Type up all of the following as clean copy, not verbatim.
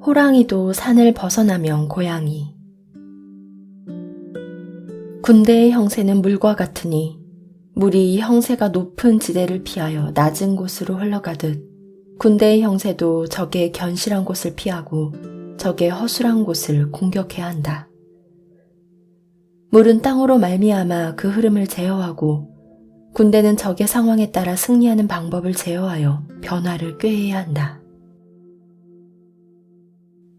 호랑이도 산을 벗어나면 고양이. 군대의 형세는 물과 같으니 물이 형세가 높은 지대를 피하여 낮은 곳으로 흘러가듯 군대의 형세도 적의 견실한 곳을 피하고 적의 허술한 곳을 공격해야 한다. 물은 땅으로 말미암아 그 흐름을 제어하고 군대는 적의 상황에 따라 승리하는 방법을 제어하여 변화를 꾀해야 한다.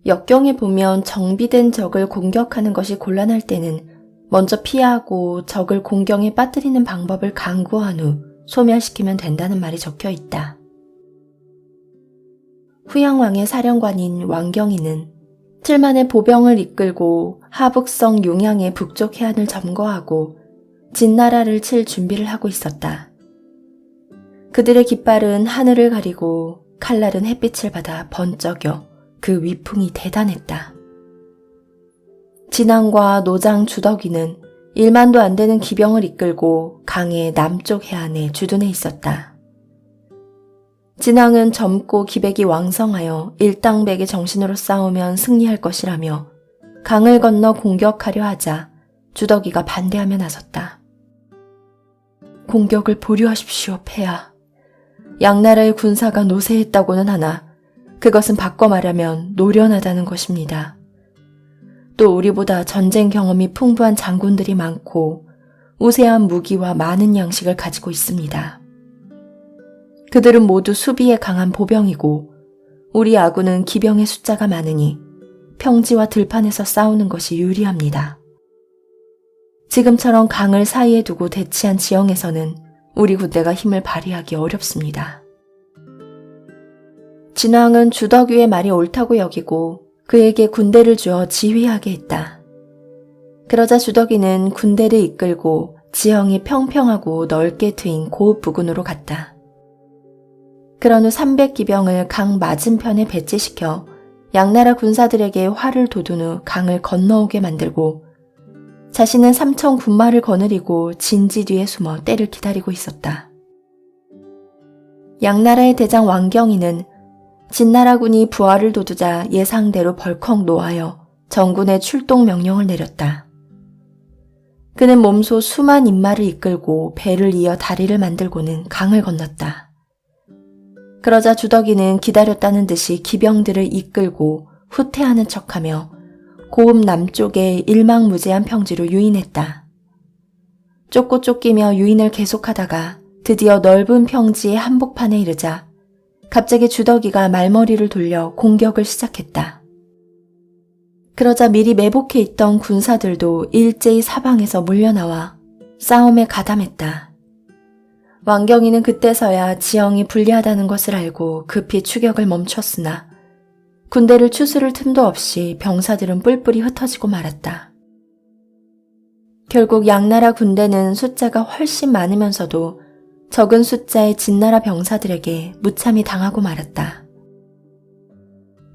역경에 보면 정비된 적을 공격하는 것이 곤란할 때는 먼저 피하고 적을 공경에 빠뜨리는 방법을 강구한 후 소멸시키면 된다는 말이 적혀 있다. 후양왕의 사령관인 왕경이는 틀만의 보병을 이끌고 하북성 용양의 북쪽 해안을 점거하고 진나라를 칠 준비를 하고 있었다. 그들의 깃발은 하늘을 가리고 칼날은 햇빛을 받아 번쩍여 그 위풍이 대단했다. 진왕과 노장 주덕이는 1만도 안 되는 기병을 이끌고 강의 남쪽 해안에 주둔해 있었다. 진왕은 젊고 기백이 왕성하여 일당백의 정신으로 싸우면 승리할 것이라며 강을 건너 공격하려 하자 주덕이가 반대하며 나섰다. 공격을 보류하십시오, 폐하. 양나라의 군사가 노쇠했다고는 하나 그것은 바꿔 말하면 노련하다는 것입니다. 또 우리보다 전쟁 경험이 풍부한 장군들이 많고 우세한 무기와 많은 양식을 가지고 있습니다. 그들은 모두 수비에 강한 보병이고 우리 아군은 기병의 숫자가 많으니 평지와 들판에서 싸우는 것이 유리합니다. 지금처럼 강을 사이에 두고 대치한 지형에서는 우리 군대가 힘을 발휘하기 어렵습니다. 진왕은 주덕위의 말이 옳다고 여기고 그에게 군대를 주어 지휘하게 했다. 그러자 주덕이는 군대를 이끌고 지형이 평평하고 넓게 트인 고읍 부근으로 갔다. 그런 후 300기병을 강 맞은편에 배치시켜 양나라 군사들에게 활을 돋운 후 강을 건너오게 만들고 자신은 3천 군마를 거느리고 진지 뒤에 숨어 때를 기다리고 있었다. 양나라의 대장 왕경이는 진나라군이 부하를 돋우자 예상대로 벌컥 노하여 전군에 출동 명령을 내렸다. 그는 몸소 수만 인마를 이끌고 배를 이어 다리를 만들고는 강을 건넜다. 그러자 주덕이는 기다렸다는 듯이 기병들을 이끌고 후퇴하는 척하며 고읍 남쪽의 일망무제한 평지로 유인했다. 쫓고 쫓기며 유인을 계속하다가 드디어 넓은 평지의 한복판에 이르자 갑자기 주덕이가 말머리를 돌려 공격을 시작했다. 그러자 미리 매복해 있던 군사들도 일제히 사방에서 몰려나와 싸움에 가담했다. 왕경이는 그때서야 지형이 불리하다는 것을 알고 급히 추격을 멈췄으나 군대를 추스를 틈도 없이 병사들은 뿔뿔이 흩어지고 말았다. 결국 양나라 군대는 숫자가 훨씬 많으면서도 적은 숫자의 진나라 병사들에게 무참히 당하고 말았다.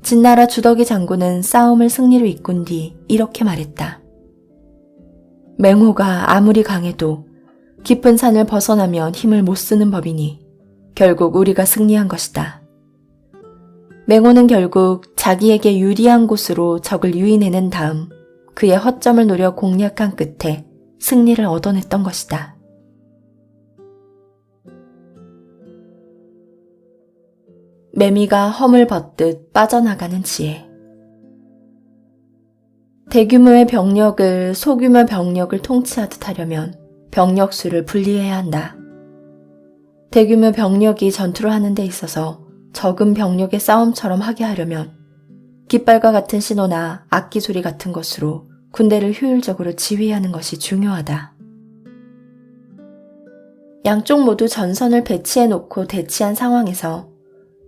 진나라 주덕이 장군은 싸움을 승리로 이끈 뒤 이렇게 말했다. 맹호가 아무리 강해도 깊은 산을 벗어나면 힘을 못 쓰는 법이니 결국 우리가 승리한 것이다. 맹호는 결국 자기에게 유리한 곳으로 적을 유인해낸 다음 그의 허점을 노려 공략한 끝에 승리를 얻어냈던 것이다. 매미가 험을 벗듯 빠져나가는 지혜. 대규모의 병력을 소규모 병력을 통치하듯 하려면 병력 수를 분리해야 한다. 대규모 병력이 전투를 하는 데 있어서 적은 병력의 싸움처럼 하게 하려면 깃발과 같은 신호나 악기 소리 같은 것으로 군대를 효율적으로 지휘하는 것이 중요하다. 양쪽 모두 전선을 배치해 놓고 대치한 상황에서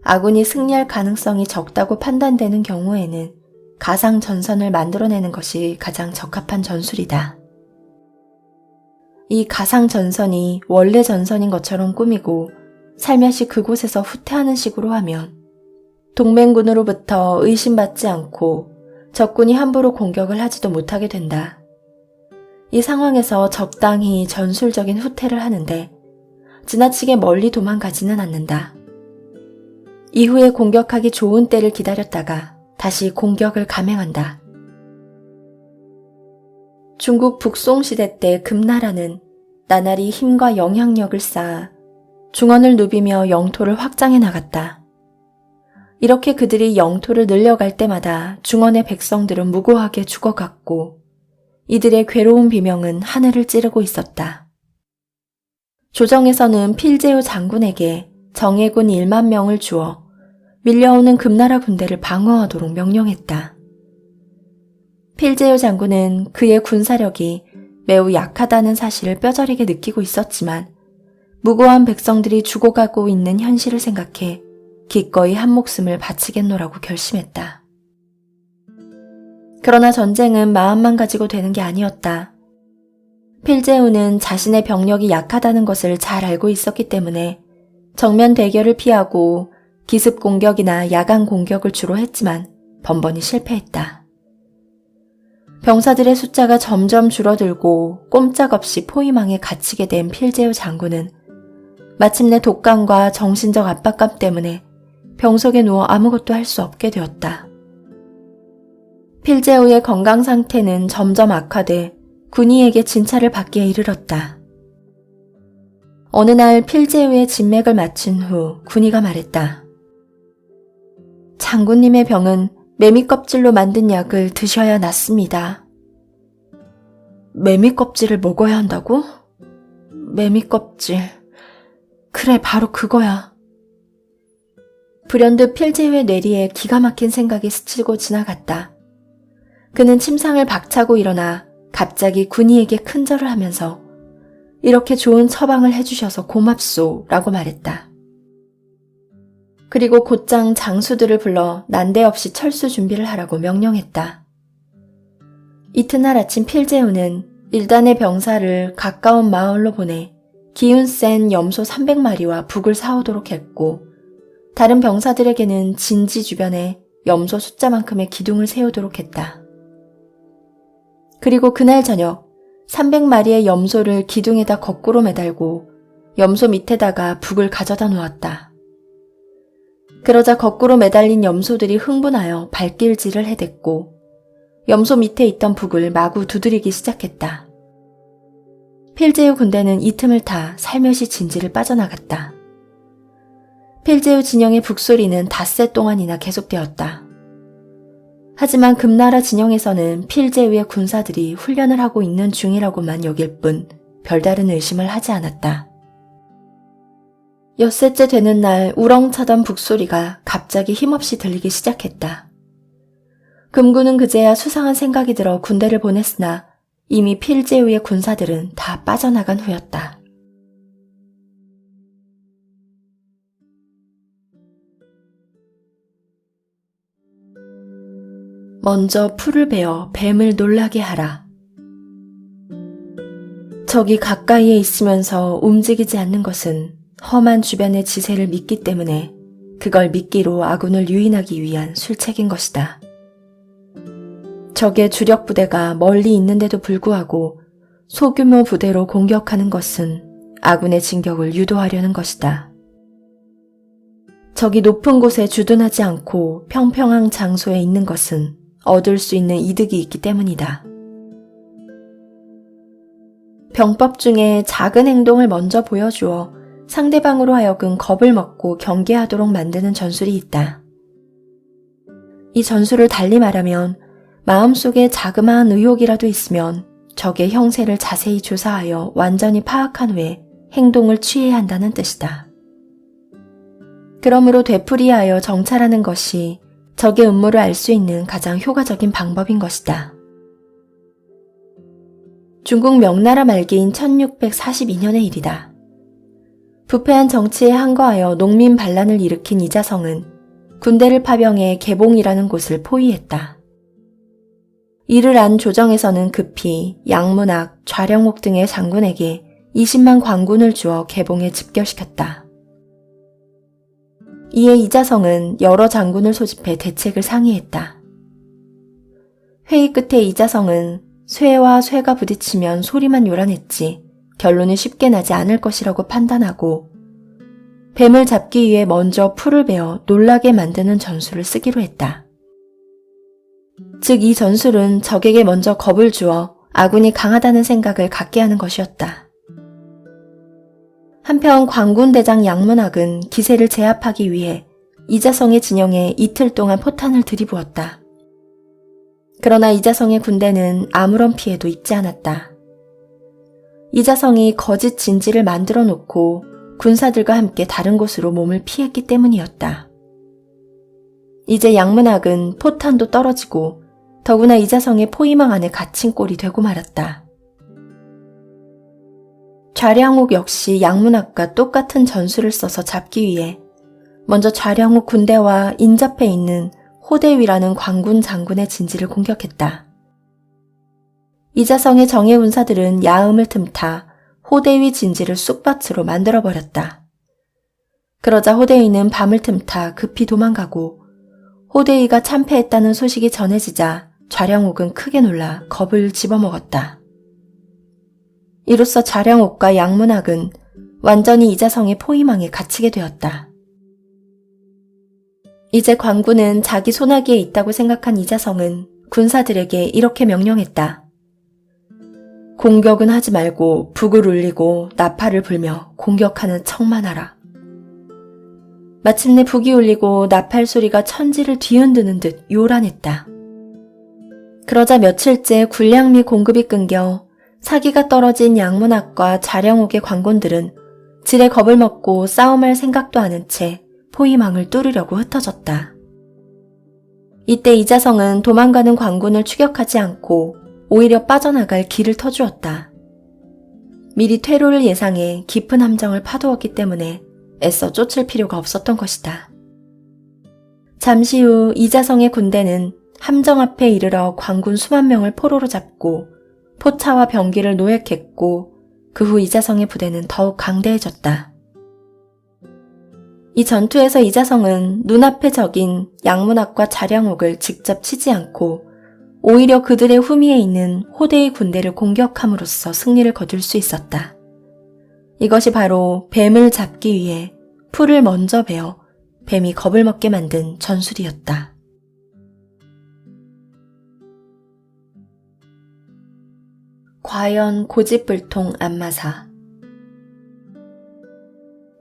아군이 승리할 가능성이 적다고 판단되는 경우에는 가상 전선을 만들어내는 것이 가장 적합한 전술이다. 이 가상 전선이 원래 전선인 것처럼 꾸미고 살며시 그곳에서 후퇴하는 식으로 하면 동맹군으로부터 의심받지 않고 적군이 함부로 공격을 하지도 못하게 된다. 이 상황에서 적당히 전술적인 후퇴를 하는데 지나치게 멀리 도망가지는 않는다. 이후에 공격하기 좋은 때를 기다렸다가 다시 공격을 감행한다. 중국 북송시대 때 금나라는 나날이 힘과 영향력을 쌓아 중원을 누비며 영토를 확장해 나갔다. 이렇게 그들이 영토를 늘려갈 때마다 중원의 백성들은 무고하게 죽어갔고 이들의 괴로운 비명은 하늘을 찌르고 있었다. 조정에서는 필제우 장군에게 정예군 1만 명을 주어 밀려오는 금나라 군대를 방어하도록 명령했다. 필제우 장군은 그의 군사력이 매우 약하다는 사실을 뼈저리게 느끼고 있었지만 무고한 백성들이 죽어가고 있는 현실을 생각해 기꺼이 한 목숨을 바치겠노라고 결심했다. 그러나 전쟁은 마음만 가지고 되는 게 아니었다. 필제우는 자신의 병력이 약하다는 것을 잘 알고 있었기 때문에 정면 대결을 피하고 기습 공격이나 야간 공격을 주로 했지만 번번이 실패했다. 병사들의 숫자가 점점 줄어들고 꼼짝없이 포위망에 갇히게 된 필제우 장군은 마침내 독감과 정신적 압박감 때문에 병석에 누워 아무것도 할 수 없게 되었다. 필제우의 건강 상태는 점점 악화돼 군의에게 진찰을 받기에 이르렀다. 어느 날 필제우의 진맥을 마친 후 군의가 말했다. 장군님의 병은 매미껍질로 만든 약을 드셔야 낫습니다. 매미껍질을 먹어야 한다고? 매미껍질. 그래, 바로 그거야. 불현듯 필제우의 뇌리에 기가 막힌 생각이 스치고 지나갔다. 그는 침상을 박차고 일어나 갑자기 군의에게 큰절을 하면서 이렇게 좋은 처방을 해주셔서 고맙소 라고 말했다. 그리고 곧장 장수들을 불러 난데없이 철수 준비를 하라고 명령했다. 이튿날 아침 필제우는 일단의 병사를 가까운 마을로 보내 기운 센 염소 300마리와 북을 사오도록 했고 다른 병사들에게는 진지 주변에 염소 숫자만큼의 기둥을 세우도록 했다. 그리고 그날 저녁 300마리의 염소를 기둥에다 거꾸로 매달고 염소 밑에다가 북을 가져다 놓았다. 그러자 거꾸로 매달린 염소들이 흥분하여 발길질을 해댔고 염소 밑에 있던 북을 마구 두드리기 시작했다. 필제우 군대는 이 틈을 타 살며시 진지를 빠져나갔다. 필제우 진영의 북소리는 닷새 동안이나 계속되었다. 하지만 금나라 진영에서는 필제우의 군사들이 훈련을 하고 있는 중이라고만 여길 뿐 별다른 의심을 하지 않았다. 엿새째 되는 날 우렁차던 북소리가 갑자기 힘없이 들리기 시작했다. 금군은 그제야 수상한 생각이 들어 군대를 보냈으나 이미 필제우의 군사들은 다 빠져나간 후였다. 먼저 풀을 베어 뱀을 놀라게 하라. 적이 가까이에 있으면서 움직이지 않는 것은 험한 주변의 지세를 믿기 때문에 그걸 미끼로 아군을 유인하기 위한 술책인 것이다. 적의 주력 부대가 멀리 있는데도 불구하고 소규모 부대로 공격하는 것은 아군의 진격을 유도하려는 것이다. 적이 높은 곳에 주둔하지 않고 평평한 장소에 있는 것은 얻을 수 있는 이득이 있기 때문이다. 병법 중에 작은 행동을 먼저 보여주어 상대방으로 하여금 겁을 먹고 경계하도록 만드는 전술이 있다. 이 전술을 달리 말하면 마음속에 자그마한 의혹이라도 있으면 적의 형세를 자세히 조사하여 완전히 파악한 후에 행동을 취해야 한다는 뜻이다. 그러므로 되풀이하여 정찰하는 것이 적의 음모를 알 수 있는 가장 효과적인 방법인 것이다. 중국 명나라 말기인 1642년의 일이다. 부패한 정치에 항거하여 농민 반란을 일으킨 이자성은 군대를 파병해 개봉이라는 곳을 포위했다. 이를 안 조정에서는 급히 양문학, 좌령옥 등의 장군에게 20만 관군을 주어 개봉에 집결시켰다. 이에 이자성은 여러 장군을 소집해 대책을 상의했다. 회의 끝에 이자성은 쇠와 쇠가 부딪히면 소리만 요란했지 결론이 쉽게 나지 않을 것이라고 판단하고 뱀을 잡기 위해 먼저 풀을 베어 놀라게 만드는 전술을 쓰기로 했다. 즉 이 전술은 적에게 먼저 겁을 주어 아군이 강하다는 생각을 갖게 하는 것이었다. 한편 광군대장 양문학은 기세를 제압하기 위해 이자성의 진영에 이틀 동안 포탄을 들이부었다. 그러나 이자성의 군대는 아무런 피해도 입지 않았다. 이자성이 거짓 진지를 만들어 놓고 군사들과 함께 다른 곳으로 몸을 피했기 때문이었다. 이제 양문학은 포탄도 떨어지고 더구나 이자성의 포위망 안에 갇힌 꼴이 되고 말았다. 좌량욱 역시 양문학과 똑같은 전술을 써서 잡기 위해 먼저 좌량욱 군대와 인접해 있는 호대위라는 광군 장군의 진지를 공격했다. 이자성의 정예 군사들은 야음을 틈타 호대위 진지를 쑥밭으로 만들어버렸다. 그러자 호대위는 밤을 틈타 급히 도망가고 호대위가 참패했다는 소식이 전해지자 좌량옥은 크게 놀라 겁을 집어먹었다. 이로써 좌량옥과 양문학은 완전히 이자성의 포위망에 갇히게 되었다. 이제 광군은 자기 손아귀에 있다고 생각한 이자성은 군사들에게 이렇게 명령했다. 공격은 하지 말고 북을 울리고 나팔을 불며 공격하는 척만 하라. 마침내 북이 울리고 나팔 소리가 천지를 뒤흔드는 듯 요란했다. 그러자 며칠째 군량 및 공급이 끊겨 사기가 떨어진 양문학과 좌량옥의 광군들은 질에 겁을 먹고 싸움할 생각도 않은 채 포위망을 뚫으려고 흩어졌다. 이때 이자성은 도망가는 광군을 추격하지 않고 오히려 빠져나갈 길을 터주었다. 미리 퇴로를 예상해 깊은 함정을 파두었기 때문에 애써 쫓을 필요가 없었던 것이다. 잠시 후 이자성의 군대는 함정 앞에 이르러 광군 수만 명을 포로로 잡고 포차와 병기를 노획했고 그 후 이자성의 부대는 더욱 강대해졌다. 이 전투에서 이자성은 눈앞의 적인 양문학과 좌량옥을 직접 치지 않고 오히려 그들의 후미에 있는 호대의 군대를 공격함으로써 승리를 거둘 수 있었다. 이것이 바로 뱀을 잡기 위해 풀을 먼저 베어 뱀이 겁을 먹게 만든 전술이었다. 과연 고집불통 안마사.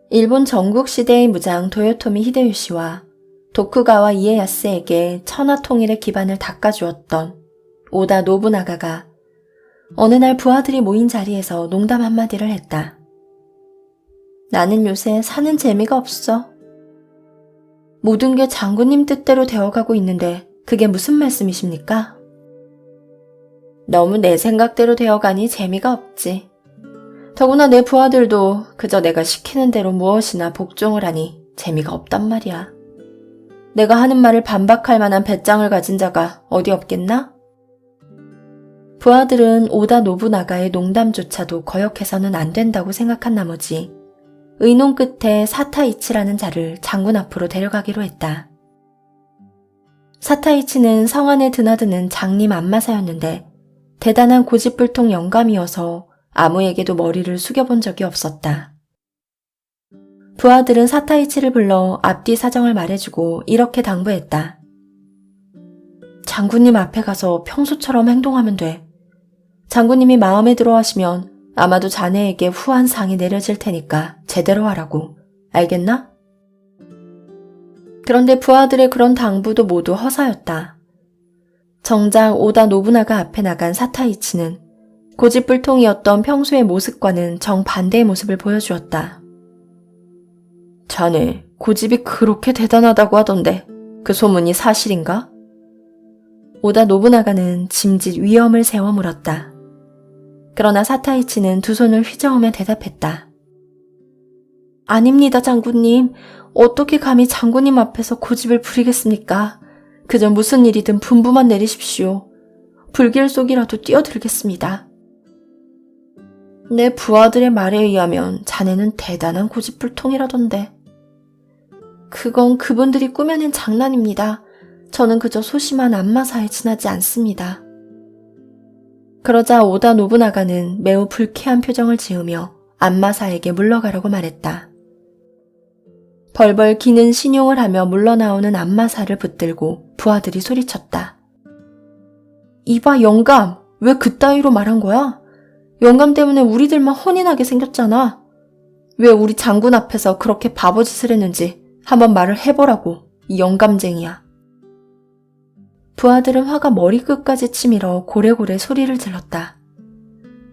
일본 전국시대의 무장 도요토미 히데요시와 도쿠가와 이에야스에게 천하 통일의 기반을 닦아주었던 오다 노부나가가 어느 날 부하들이 모인 자리에서 농담 한마디를 했다. 나는 요새 사는 재미가 없어. 모든 게 장군님 뜻대로 되어가고 있는데 그게 무슨 말씀이십니까? 너무 내 생각대로 되어가니 재미가 없지. 더구나 내 부하들도 그저 내가 시키는 대로 무엇이나 복종을 하니 재미가 없단 말이야. 내가 하는 말을 반박할 만한 배짱을 가진 자가 어디 없겠나? 부하들은 오다 노부나가의 농담조차도 거역해서는 안 된다고 생각한 나머지 의논 끝에 사타이치라는 자를 장군 앞으로 데려가기로 했다. 사타이치는 성 안에 드나드는 장림 안마사였는데 대단한 고집불통 영감이어서 아무에게도 머리를 숙여본 적이 없었다. 부하들은 사타이치를 불러 앞뒤 사정을 말해주고 이렇게 당부했다. 장군님 앞에 가서 평소처럼 행동하면 돼. 장군님이 마음에 들어 하시면 아마도 자네에게 후한 상이 내려질 테니까 제대로 하라고. 알겠나? 그런데 부하들의 그런 당부도 모두 허사였다. 정작 오다 노부나가 앞에 나간 사타이치는 고집불통이었던 평소의 모습과는 정반대의 모습을 보여주었다. 자네, 고집이 그렇게 대단하다고 하던데 그 소문이 사실인가? 오다 노부나가는 짐짓 위엄을 세워 물었다. 그러나 사타이치는 두 손을 휘저으며 대답했다. 아닙니다, 장군님. 어떻게 감히 장군님 앞에서 고집을 부리겠습니까? 그저 무슨 일이든 분부만 내리십시오. 불길 속이라도 뛰어들겠습니다. 내 부하들의 말에 의하면 자네는 대단한 고집불통이라던데. 그건 그분들이 꾸며낸 장난입니다. 저는 그저 소심한 안마사에 지나지 않습니다. 그러자 오다 노부나가는 매우 불쾌한 표정을 지으며 안마사에게 물러가라고 말했다. 벌벌 기는 신용을 하며 물러나오는 안마사를 붙들고 부하들이 소리쳤다. 이봐 영감, 왜 그따위로 말한 거야? 영감 때문에 우리들만 혼이 나게 생겼잖아. 왜 우리 장군 앞에서 그렇게 바보짓을 했는지 한번 말을 해보라고, 이 영감쟁이야. 부하들은 화가 머리끝까지 치밀어 고래고래 소리를 질렀다.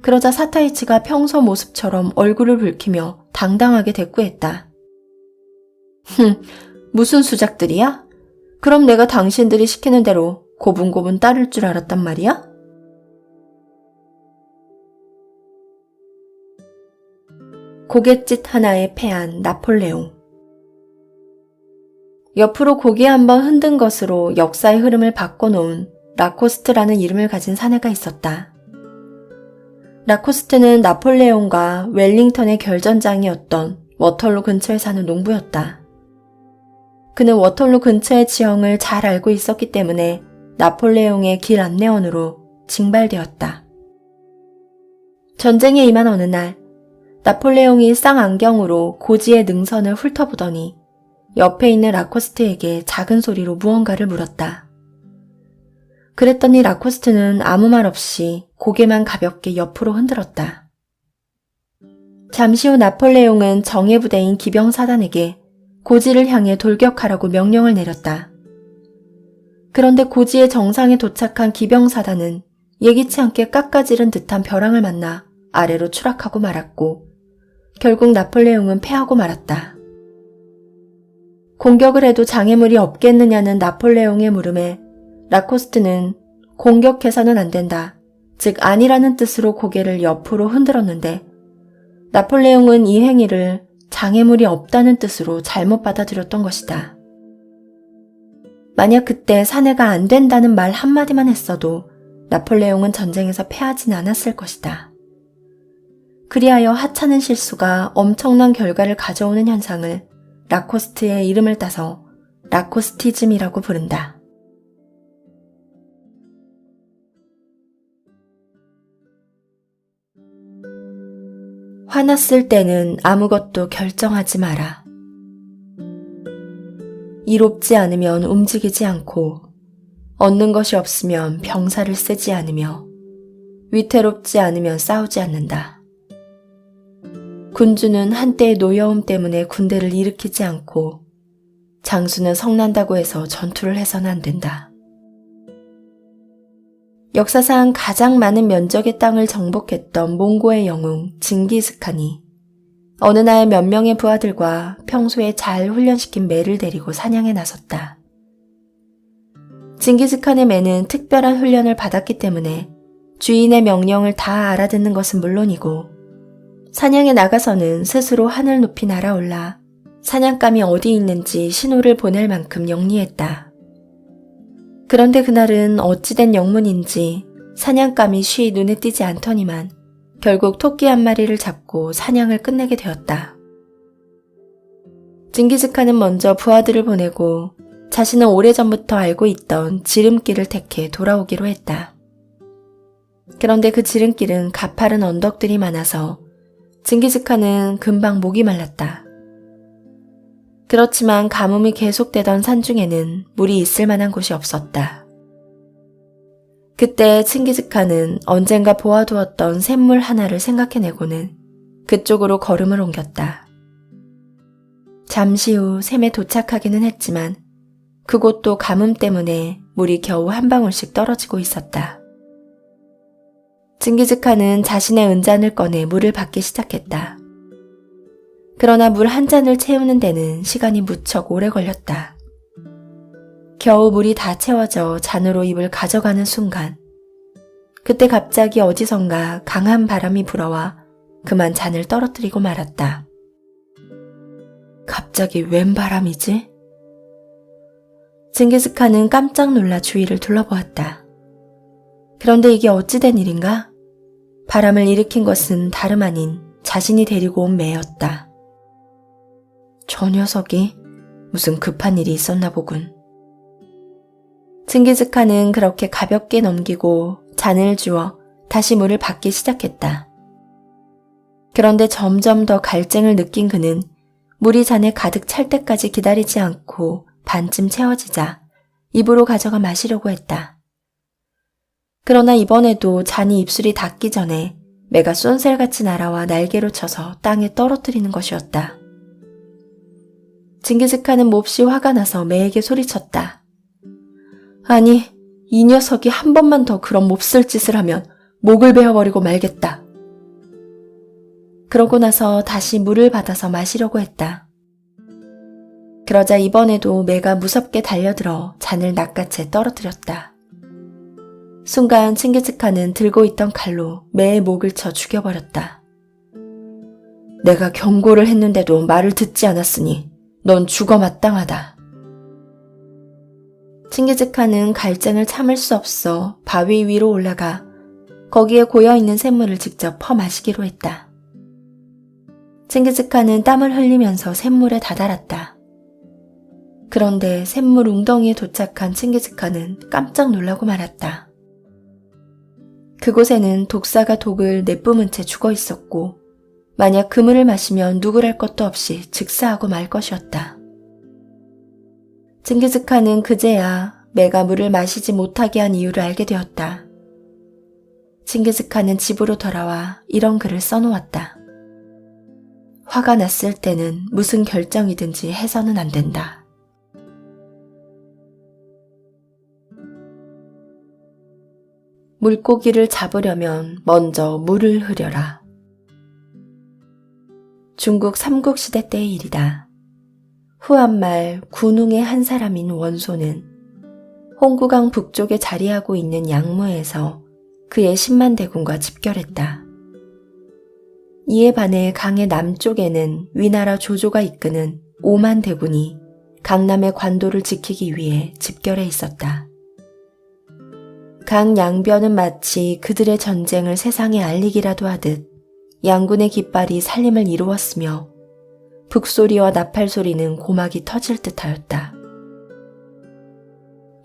그러자 사타이치가 평소 모습처럼 얼굴을 붉히며 당당하게 대꾸했다. 무슨 수작들이야? 그럼 내가 당신들이 시키는 대로 고분고분 따를 줄 알았단 말이야? 고갯짓 하나에 패한 나폴레옹. 옆으로 고개 한번 흔든 것으로 역사의 흐름을 바꿔놓은 라코스트라는 이름을 가진 사내가 있었다. 라코스트는 나폴레옹과 웰링턴의 결전장이었던 워털루 근처에 사는 농부였다. 그는 워털루 근처의 지형을 잘 알고 있었기 때문에 나폴레옹의 길 안내원으로 징발되었다. 전쟁에 임한 어느 날 나폴레옹이 쌍안경으로 고지의 능선을 훑어보더니 옆에 있는 라코스트에게 작은 소리로 무언가를 물었다. 그랬더니 라코스트는 아무 말 없이 고개만 가볍게 옆으로 흔들었다. 잠시 후 나폴레옹은 정예부대인 기병사단에게 고지를 향해 돌격하라고 명령을 내렸다. 그런데 고지의 정상에 도착한 기병사단은 예기치 않게 깎아지른 듯한 벼랑을 만나 아래로 추락하고 말았고 결국 나폴레옹은 패하고 말았다. 공격을 해도 장애물이 없겠느냐는 나폴레옹의 물음에 라코스트는 공격해서는 안 된다. 즉 아니라는 뜻으로 고개를 옆으로 흔들었는데 나폴레옹은 이 행위를 장애물이 없다는 뜻으로 잘못 받아들였던 것이다. 만약 그때 사내가 안 된다는 말 한마디만 했어도 나폴레옹은 전쟁에서 패하진 않았을 것이다. 그리하여 하찮은 실수가 엄청난 결과를 가져오는 현상을 라코스트의 이름을 따서 라코스티즘이라고 부른다. 화났을 때는 아무것도 결정하지 마라. 이롭지 않으면 움직이지 않고 얻는 것이 없으면 병사를 쓰지 않으며 위태롭지 않으면 싸우지 않는다. 군주는 한때의 노여움 때문에 군대를 일으키지 않고 장수는 성난다고 해서 전투를 해서는 안 된다. 역사상 가장 많은 면적의 땅을 정복했던 몽고의 영웅 징기스칸이 어느 날 몇 명의 부하들과 평소에 잘 훈련시킨 매를 데리고 사냥에 나섰다. 징기스칸의 매는 특별한 훈련을 받았기 때문에 주인의 명령을 다 알아듣는 것은 물론이고 사냥에 나가서는 스스로 하늘 높이 날아올라 사냥감이 어디 있는지 신호를 보낼 만큼 영리했다. 그런데 그날은 어찌된 영문인지 사냥감이 쉬 눈에 띄지 않더니만 결국 토끼 한 마리를 잡고 사냥을 끝내게 되었다. 징기스칸은 먼저 부하들을 보내고 자신은 오래전부터 알고 있던 지름길을 택해 돌아오기로 했다. 그런데 그 지름길은 가파른 언덕들이 많아서 징기스칸은 금방 목이 말랐다. 그렇지만 가뭄이 계속되던 산중에는 물이 있을 만한 곳이 없었다. 그때 칭기즈칸은 언젠가 보아두었던 샘물 하나를 생각해내고는 그쪽으로 걸음을 옮겼다. 잠시 후 샘에 도착하기는 했지만 그곳도 가뭄 때문에 물이 겨우 한 방울씩 떨어지고 있었다. 징기즈칸은 자신의 은잔을 꺼내 물을 받기 시작했다. 그러나 물 한 잔을 채우는 데는 시간이 무척 오래 걸렸다. 겨우 물이 다 채워져 잔으로 입을 가져가는 순간 그때 갑자기 어디선가 강한 바람이 불어와 그만 잔을 떨어뜨리고 말았다. 갑자기 웬 바람이지? 징기스칸은 깜짝 놀라 주위를 둘러보았다. 그런데 이게 어찌된 일인가? 바람을 일으킨 것은 다름 아닌 자신이 데리고 온 매였다. 저 녀석이 무슨 급한 일이 있었나 보군. 징기즈칸은 그렇게 가볍게 넘기고 잔을 주워 다시 물을 받기 시작했다. 그런데 점점 더 갈증을 느낀 그는 물이 잔에 가득 찰 때까지 기다리지 않고 반쯤 채워지자 입으로 가져가 마시려고 했다. 그러나 이번에도 잔이 입술이 닿기 전에 매가 쏜살같이 날아와 날개로 쳐서 땅에 떨어뜨리는 것이었다. 징기즈칸은 몹시 화가 나서 매에게 소리쳤다. 아니, 이 녀석이 한 번만 더 그런 몹쓸 짓을 하면 목을 베어버리고 말겠다. 그러고 나서 다시 물을 받아서 마시려고 했다. 그러자 이번에도 매가 무섭게 달려들어 잔을 낚아채 떨어뜨렸다. 순간 칭기즈칸은 들고 있던 칼로 매의 목을 쳐 죽여버렸다. 내가 경고를 했는데도 말을 듣지 않았으니 넌 죽어 마땅하다. 칭기즈칸은 갈증을 참을 수 없어 바위 위로 올라가 거기에 고여있는 샘물을 직접 퍼 마시기로 했다. 칭기즈칸은 땀을 흘리면서 샘물에 다다랐다. 그런데 샘물 웅덩이에 도착한 칭기즈칸은 깜짝 놀라고 말았다. 그곳에는 독사가 독을 내뿜은 채 죽어 있었고 만약 그 물을 마시면 누구랄 것도 없이 즉사하고 말 것이었다. 징기즈칸은 그제야 매가 물을 마시지 못하게 한 이유를 알게 되었다. 징기즈칸은 집으로 돌아와 이런 글을 써놓았다. 화가 났을 때는 무슨 결정이든지 해서는 안 된다. 물고기를 잡으려면 먼저 물을 흐려라. 중국 삼국시대 때의 일이다. 후한말 군웅의 한 사람인 원소는 홍구강 북쪽에 자리하고 있는 양무에서 그의 10만 대군과 집결했다. 이에 반해 강의 남쪽에는 위나라 조조가 이끄는 5만 대군이 강남의 관도를 지키기 위해 집결해 있었다. 강 양변은 마치 그들의 전쟁을 세상에 알리기라도 하듯 양군의 깃발이 살림을 이루었으며 북소리와 나팔 소리는 고막이 터질 듯하였다.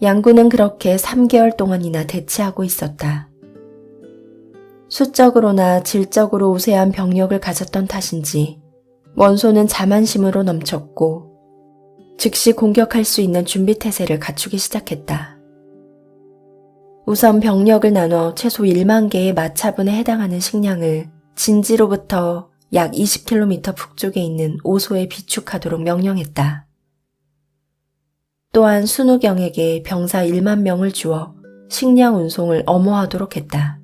양군은 그렇게 3개월 동안이나 대치하고 있었다. 수적으로나 질적으로 우세한 병력을 가졌던 탓인지 원소는 자만심으로 넘쳤고 즉시 공격할 수 있는 준비태세를 갖추기 시작했다. 우선 병력을 나눠 최소 1만 개의 마차분에 해당하는 식량을 진지로부터 약 20km 북쪽에 있는 오소에 비축하도록 명령했다. 또한 순우경에게 병사 1만 명을 주어 식량 운송을 엄호하도록 했다.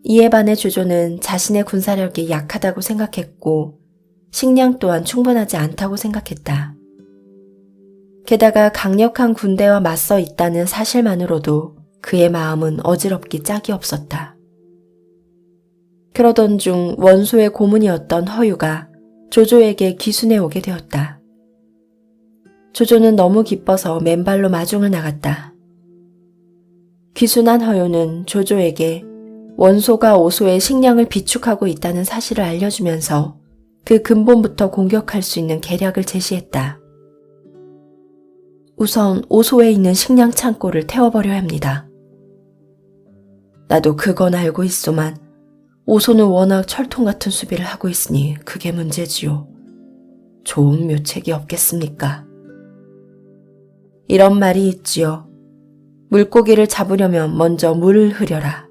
이에 반해 조조는 자신의 군사력이 약하다고 생각했고 식량 또한 충분하지 않다고 생각했다. 게다가 강력한 군대와 맞서 있다는 사실만으로도 그의 마음은 어지럽기 짝이 없었다. 그러던 중 원소의 고문이었던 허유가 조조에게 기순해 오게 되었다. 조조는 너무 기뻐서 맨발로 마중을 나갔다. 기순한 허유는 조조에게 원소가 오소에 식량을 비축하고 있다는 사실을 알려주면서 그 근본부터 공격할 수 있는 계략을 제시했다. 우선 오소에 있는 식량 창고를 태워버려야 합니다. 나도 그건 알고 있소만 오소는 워낙 철통 같은 수비를 하고 있으니 그게 문제지요. 좋은 묘책이 없겠습니까? 이런 말이 있지요. 물고기를 잡으려면 먼저 물을 흐려라.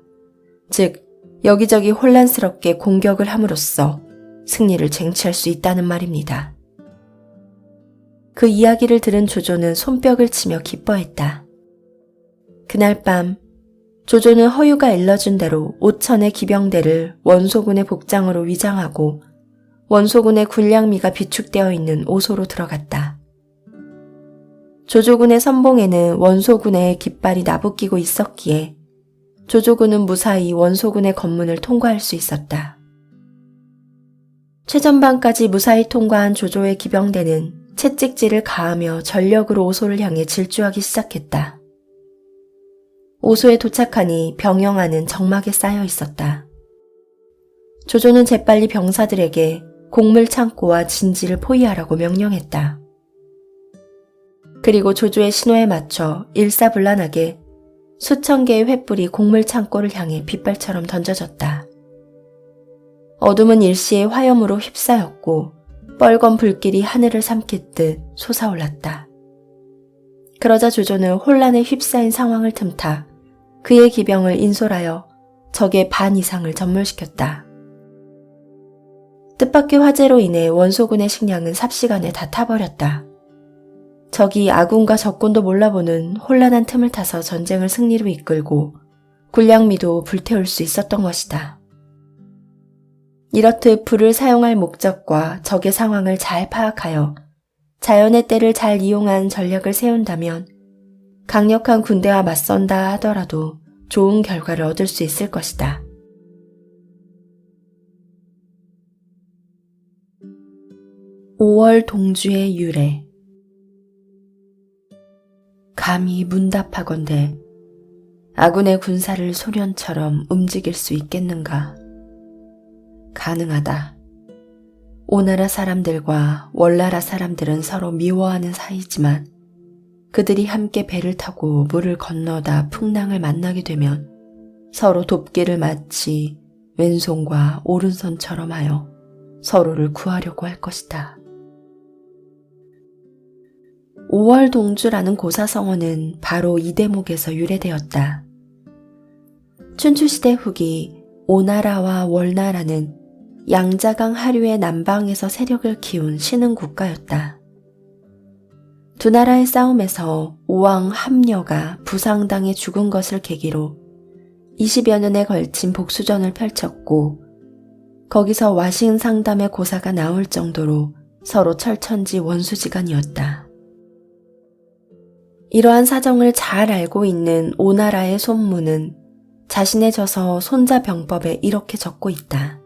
즉 여기저기 혼란스럽게 공격을 함으로써 승리를 쟁취할 수 있다는 말입니다. 그 이야기를 들은 조조는 손뼉을 치며 기뻐했다. 그날 밤 조조는 허유가 일러준 대로 5천의 기병대를 원소군의 복장으로 위장하고 원소군의 군량미가 비축되어 있는 오소로 들어갔다. 조조군의 선봉에는 원소군의 깃발이 나부끼고 있었기에 조조군은 무사히 원소군의 관문을 통과할 수 있었다. 최전방까지 무사히 통과한 조조의 기병대는 채찍질을 가하며 전력으로 오소를 향해 질주하기 시작했다. 오소에 도착하니 병영안은 적막에 쌓여 있었다. 조조는 재빨리 병사들에게 곡물 창고와 진지를 포위하라고 명령했다. 그리고 조조의 신호에 맞춰 일사불란하게 수천 개의 횃불이 곡물 창고를 향해 빗발처럼 던져졌다. 어둠은 일시에 화염으로 휩싸였고 빨간 불길이 하늘을 삼키듯 솟아올랐다. 그러자 조조는 혼란에 휩싸인 상황을 틈타 그의 기병을 인솔하여 적의 반 이상을 전멸시켰다. 뜻밖의 화재로 인해 원소군의 식량은 삽시간에 다 타버렸다. 적이 아군과 적군도 몰라보는 혼란한 틈을 타서 전쟁을 승리로 이끌고 군량미도 불태울 수 있었던 것이다. 이렇듯 불을 사용할 목적과 적의 상황을 잘 파악하여 자연의 때를 잘 이용한 전략을 세운다면 강력한 군대와 맞선다 하더라도 좋은 결과를 얻을 수 있을 것이다. (5월) 동주의 유래. 감히 문답하건대 아군의 군사를 소련처럼 움직일 수 있겠는가? 가능하다. 오나라 사람들과 월나라 사람들은 서로 미워하는 사이지만 그들이 함께 배를 타고 물을 건너다 풍랑을 만나게 되면 서로 돕기를 마치 왼손과 오른손처럼 하여 서로를 구하려고 할 것이다. 5월 동주라는 고사성어는 바로 이 대목에서 유래되었다. 춘추시대 후기 오나라와 월나라는 양자강 하류의 남방에서 세력을 키운 신흥 국가였다. 두 나라의 싸움에서 오왕 함녀가 부상당해 죽은 것을 계기로 20여 년에 걸친 복수전을 펼쳤고 거기서 와신상담의 고사가 나올 정도로 서로 철천지 원수지간이었다. 이러한 사정을 잘 알고 있는 오나라의 손무는 자신의 저서 손자병법에 이렇게 적고 있다.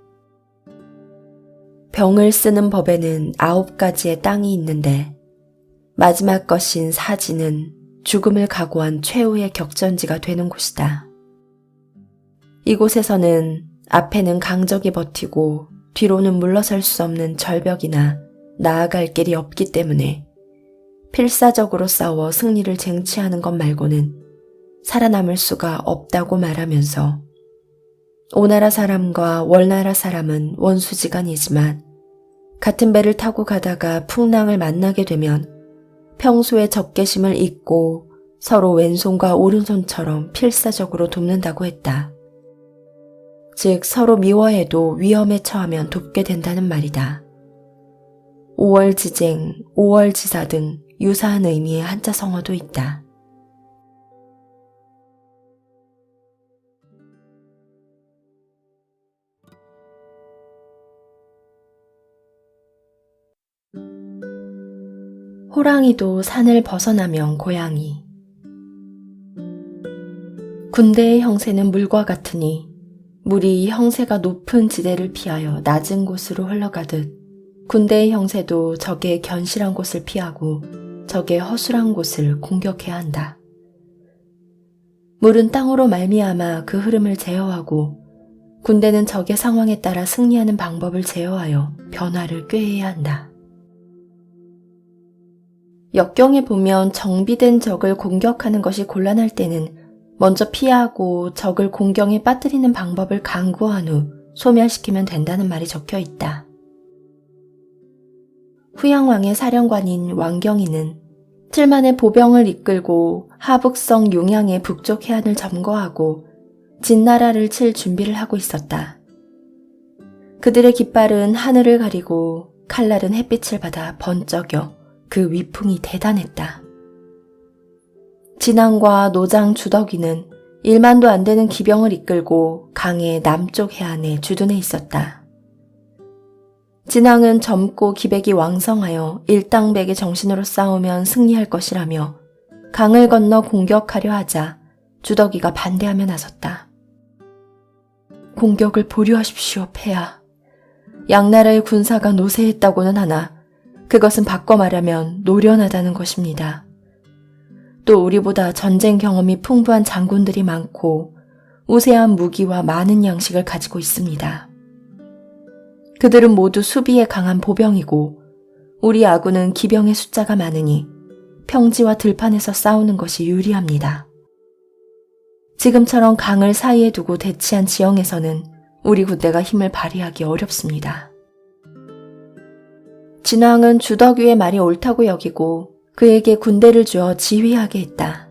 병을 쓰는 법에는 9가지의 땅이 있는데 마지막 것인 사지는 죽음을 각오한 최후의 격전지가 되는 곳이다. 이곳에서는 앞에는 강적이 버티고 뒤로는 물러설 수 없는 절벽이나 나아갈 길이 없기 때문에 필사적으로 싸워 승리를 쟁취하는 것 말고는 살아남을 수가 없다고 말하면서 오나라 사람과 월나라 사람은 원수지간이지만 같은 배를 타고 가다가 풍랑을 만나게 되면 평소의 적개심을 잊고 서로 왼손과 오른손처럼 필사적으로 돕는다고 했다. 즉 서로 미워해도 위험에 처하면 돕게 된다는 말이다. 5월지쟁, 5월지사 등 유사한 의미의 한자 성어도 있다. 호랑이도 산을 벗어나면 고양이. 군대의 형세는 물과 같으니 물이 형세가 높은 지대를 피하여 낮은 곳으로 흘러가듯 군대의 형세도 적의 견실한 곳을 피하고 적의 허술한 곳을 공격해야 한다. 물은 땅으로 말미암아 그 흐름을 제어하고 군대는 적의 상황에 따라 승리하는 방법을 제어하여 변화를 꾀해야 한다. 역경에 보면 정비된 적을 공격하는 것이 곤란할 때는 먼저 피하고 적을 공경에 빠뜨리는 방법을 강구한 후 소멸시키면 된다는 말이 적혀 있다. 후양왕의 사령관인 왕경이는 틀만의 보병을 이끌고 하북성 용양의 북쪽 해안을 점거하고 진나라를 칠 준비를 하고 있었다. 그들의 깃발은 하늘을 가리고 칼날은 햇빛을 받아 번쩍여 그 위풍이 대단했다. 진왕과 노장 주덕이는 1만도 안 되는 기병을 이끌고 강의 남쪽 해안에 주둔해 있었다. 진왕은 젊고 기백이 왕성하여 일당백의 정신으로 싸우면 승리할 것이라며 강을 건너 공격하려 하자 주덕이가 반대하며 나섰다. 공격을 보류하십시오, 폐하. 양나라의 군사가 노쇠했다고는 하나 그것은 바꿔 말하면 노련하다는 것입니다. 또 우리보다 전쟁 경험이 풍부한 장군들이 많고 우세한 무기와 많은 양식을 가지고 있습니다. 그들은 모두 수비에 강한 보병이고 우리 아군은 기병의 숫자가 많으니 평지와 들판에서 싸우는 것이 유리합니다. 지금처럼 강을 사이에 두고 대치한 지형에서는 우리 군대가 힘을 발휘하기 어렵습니다. 진왕은 주덕위의 말이 옳다고 여기고 그에게 군대를 주어 지휘하게 했다.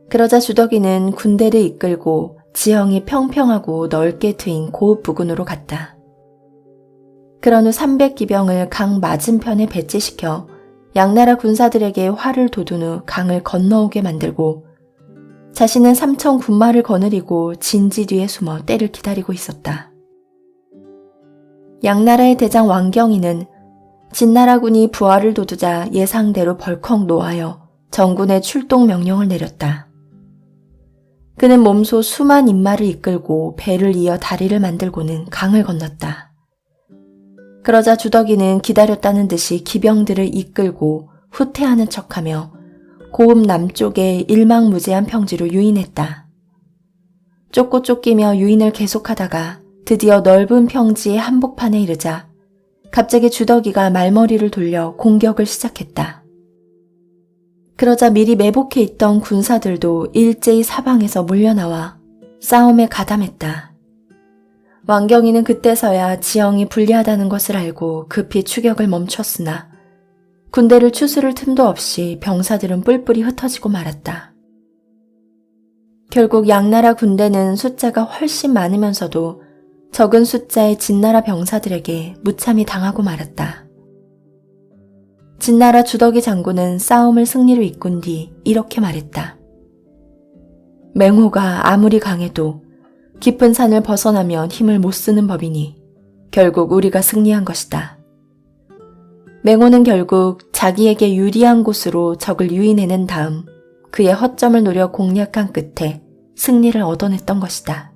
그러자 주덕위는 군대를 이끌고 지형이 평평하고 넓게 트인 고읍 부근으로 갔다. 그런 후 300기병을 강 맞은편에 배치시켜 양나라 군사들에게 활을 돋운 후 강을 건너오게 만들고 자신은 3천 군마를 거느리고 진지 뒤에 숨어 때를 기다리고 있었다. 양나라의 대장 왕경이는 진나라군이 부하를 돋우자 예상대로 벌컥 노하여 전군에 출동 명령을 내렸다. 그는 몸소 수만 인마를 이끌고 배를 이어 다리를 만들고는 강을 건넜다. 그러자 주덕이는 기다렸다는 듯이 기병들을 이끌고 후퇴하는 척하며 고읍 남쪽의 일망무제한 평지로 유인했다. 쫓고 쫓기며 유인을 계속하다가 드디어 넓은 평지의 한복판에 이르자 갑자기 주덕이가 말머리를 돌려 공격을 시작했다. 그러자 미리 매복해 있던 군사들도 일제히 사방에서 몰려나와 싸움에 가담했다. 왕경이는 그때서야 지형이 불리하다는 것을 알고 급히 추격을 멈췄으나 군대를 추스를 틈도 없이 병사들은 뿔뿔이 흩어지고 말았다. 결국 양나라 군대는 숫자가 훨씬 많으면서도 적은 숫자의 진나라 병사들에게 무참히 당하고 말았다. 진나라 주덕이 장군은 싸움을 승리로 이끈 뒤 이렇게 말했다. 맹호가 아무리 강해도 깊은 산을 벗어나면 힘을 못 쓰는 법이니 결국 우리가 승리한 것이다. 맹호는 결국 자기에게 유리한 곳으로 적을 유인해낸 다음 그의 허점을 노려 공략한 끝에 승리를 얻어냈던 것이다.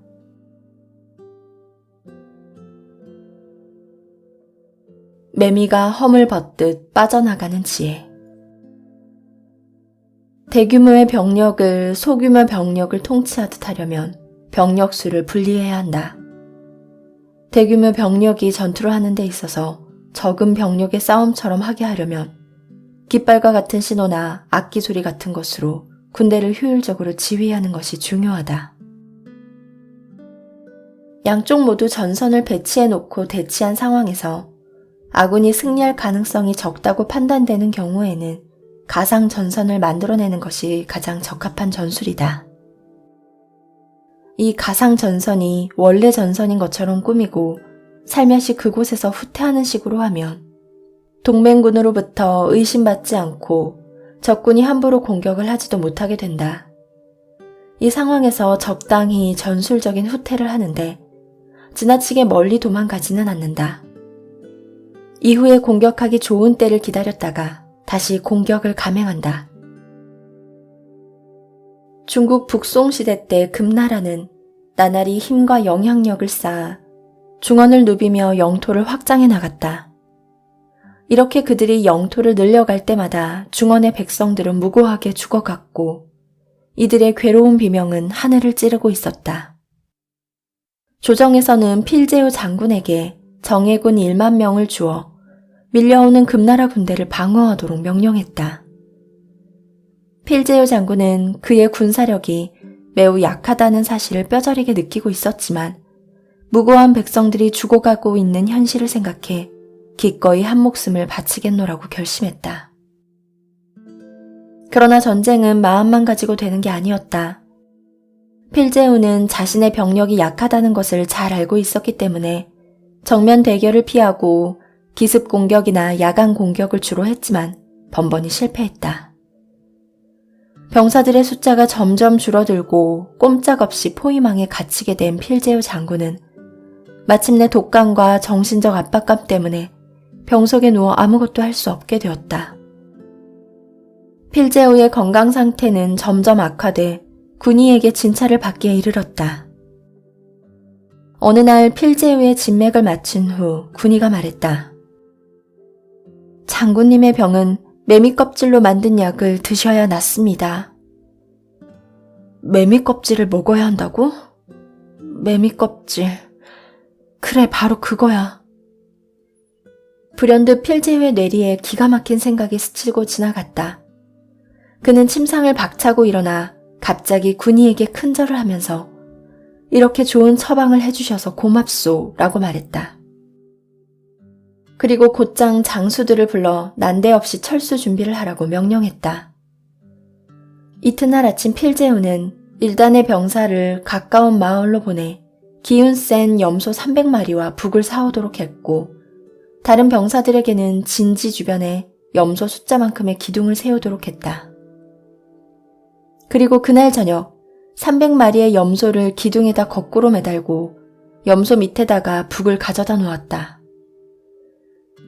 매미가 험을 벗듯 빠져나가는 지혜. 대규모의 병력을 소규모 병력을 통치하듯 하려면 병력 수를 분리해야 한다. 대규모 병력이 전투를 하는 데 있어서 적은 병력의 싸움처럼 하게 하려면 깃발과 같은 신호나 악기 소리 같은 것으로 군대를 효율적으로 지휘하는 것이 중요하다. 양쪽 모두 전선을 배치해 놓고 대치한 상황에서 아군이 승리할 가능성이 적다고 판단되는 경우에는 가상 전선을 만들어내는 것이 가장 적합한 전술이다. 이 가상 전선이 원래 전선인 것처럼 꾸미고 살며시 그곳에서 후퇴하는 식으로 하면 동맹군으로부터 의심받지 않고 적군이 함부로 공격을 하지도 못하게 된다. 이 상황에서 적당히 전술적인 후퇴를 하는데 지나치게 멀리 도망가지는 않는다. 이후에 공격하기 좋은 때를 기다렸다가 다시 공격을 감행한다. 중국 북송시대 때 금나라는 나날이 힘과 영향력을 쌓아 중원을 누비며 영토를 확장해 나갔다. 이렇게 그들이 영토를 늘려갈 때마다 중원의 백성들은 무고하게 죽어갔고 이들의 괴로운 비명은 하늘을 찌르고 있었다. 조정에서는 필제우 장군에게 정예군 1만 명을 주어 밀려오는 금나라 군대를 방어하도록 명령했다. 필제우 장군은 그의 군사력이 매우 약하다는 사실을 뼈저리게 느끼고 있었지만 무고한 백성들이 죽어가고 있는 현실을 생각해 기꺼이 한 목숨을 바치겠노라고 결심했다. 그러나 전쟁은 마음만 가지고 되는 게 아니었다. 필제우는 자신의 병력이 약하다는 것을 잘 알고 있었기 때문에 정면 대결을 피하고 기습 공격이나 야간 공격을 주로 했지만 번번이 실패했다. 병사들의 숫자가 점점 줄어들고 꼼짝없이 포위망에 갇히게 된 필제우 장군은 마침내 독감과 정신적 압박감 때문에 병석에 누워 아무것도 할 수 없게 되었다. 필제우의 건강 상태는 점점 악화돼 군의에게 진찰을 받기에 이르렀다. 어느 날 필제우의 진맥을 마친 후 군의가 말했다. 장군님의 병은 매미 껍질로 만든 약을 드셔야 낫습니다. 매미 껍질을 먹어야 한다고? 매미 껍질. 그래, 바로 그거야. 불현듯 필제우의 뇌리에 기가 막힌 생각이 스치고 지나갔다. 그는 침상을 박차고 일어나 갑자기 군의에게 큰절을 하면서 이렇게 좋은 처방을 해주셔서 고맙소 라고 말했다. 그리고 곧장 장수들을 불러 난데없이 철수 준비를 하라고 명령했다. 이튿날 아침 필제우는 일단의 병사를 가까운 마을로 보내 기운 센 염소 300마리와 북을 사오도록 했고 다른 병사들에게는 진지 주변에 염소 숫자만큼의 기둥을 세우도록 했다. 그리고 그날 저녁 300마리의 염소를 기둥에다 거꾸로 매달고 염소 밑에다가 북을 가져다 놓았다.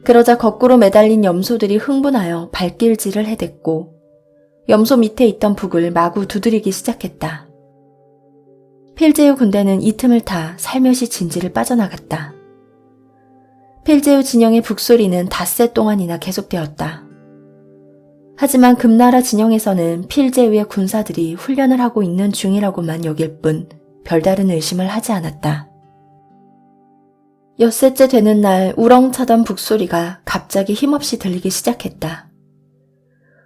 그러자 거꾸로 매달린 염소들이 흥분하여 발길질을 해댔고 염소 밑에 있던 북을 마구 두드리기 시작했다. 필제우 군대는 이 틈을 타 살며시 진지를 빠져나갔다. 필제우 진영의 북소리는 닷새 동안이나 계속되었다. 하지만 금나라 진영에서는 필제우의 군사들이 훈련을 하고 있는 중이라고만 여길 뿐 별다른 의심을 하지 않았다. 엿새째 되는 날 우렁차던 북소리가 갑자기 힘없이 들리기 시작했다.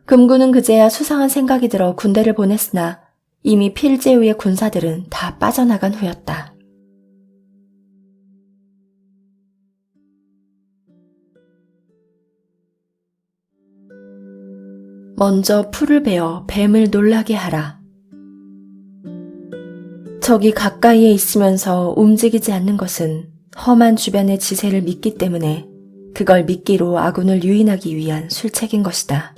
금군은 그제야 수상한 생각이 들어 군대를 보냈으나 이미 필제우의 군사들은 다 빠져나간 후였다. 먼저 풀을 베어 뱀을 놀라게 하라. 적이 가까이에 있으면서 움직이지 않는 것은 험한 주변의 지세를 믿기 때문에 그걸 미끼로 아군을 유인하기 위한 술책인 것이다.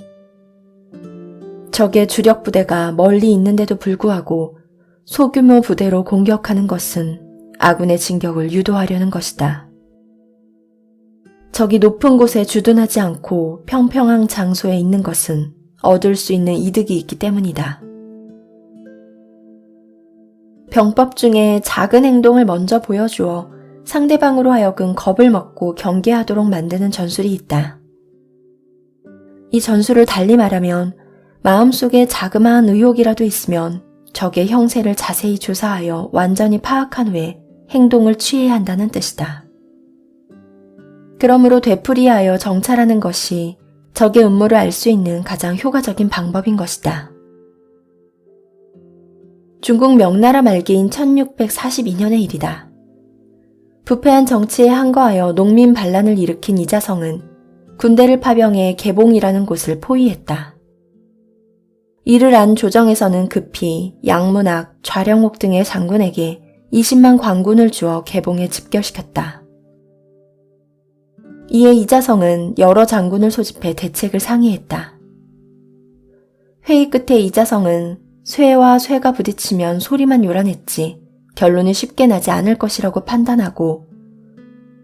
적의 주력 부대가 멀리 있는데도 불구하고 소규모 부대로 공격하는 것은 아군의 진격을 유도하려는 것이다. 적이 높은 곳에 주둔하지 않고 평평한 장소에 있는 것은 얻을 수 있는 이득이 있기 때문이다. 병법 중에 작은 행동을 먼저 보여주어 상대방으로 하여금 겁을 먹고 경계하도록 만드는 전술이 있다. 이 전술을 달리 말하면 마음속에 자그마한 의혹이라도 있으면 적의 형세를 자세히 조사하여 완전히 파악한 후에 행동을 취해야 한다는 뜻이다. 그러므로 되풀이하여 정찰하는 것이 적의 음모를 알 수 있는 가장 효과적인 방법인 것이다. 중국 명나라 말기인 1642년의 일이다. 부패한 정치에 항거하여 농민 반란을 일으킨 이자성은 군대를 파병해 개봉이라는 곳을 포위했다. 이를 안 조정에서는 급히 양문학, 좌령옥 등의 장군에게 20만 관군을 주어 개봉에 집결시켰다. 이에 이자성은 여러 장군을 소집해 대책을 상의했다. 회의 끝에 이자성은 쇠와 쇠가 부딪히면 소리만 요란했지 결론이 쉽게 나지 않을 것이라고 판단하고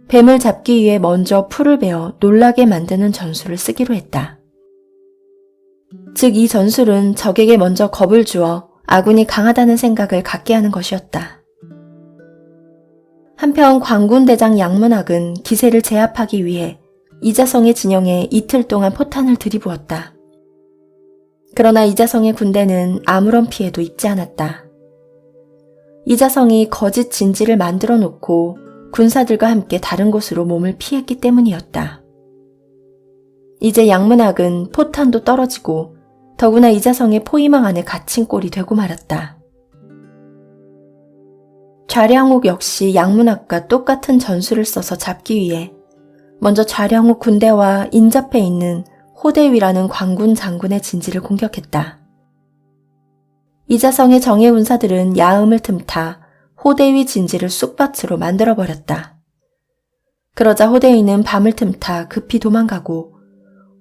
뱀을 잡기 위해 먼저 풀을 베어 놀라게 만드는 전술을 쓰기로 했다. 즉 이 전술은 적에게 먼저 겁을 주어 아군이 강하다는 생각을 갖게 하는 것이었다. 한편 관군대장 양문학은 기세를 제압하기 위해 이자성의 진영에 이틀 동안 포탄을 들이부었다. 그러나 이자성의 군대는 아무런 피해도 입지 않았다. 이자성이 거짓 진지를 만들어 놓고 군사들과 함께 다른 곳으로 몸을 피했기 때문이었다. 이제 양문학은 포탄도 떨어지고 더구나 이자성의 포위망 안에 갇힌 꼴이 되고 말았다. 좌량옥 역시 양문학과 똑같은 전술을 써서 잡기 위해 먼저 좌량옥 군대와 인접해 있는 호대위라는 관군 장군의 진지를 공격했다. 이자성의 정예 군사들은 야음을 틈타 호대위 진지를 쑥밭으로 만들어버렸다. 그러자 호대위는 밤을 틈타 급히 도망가고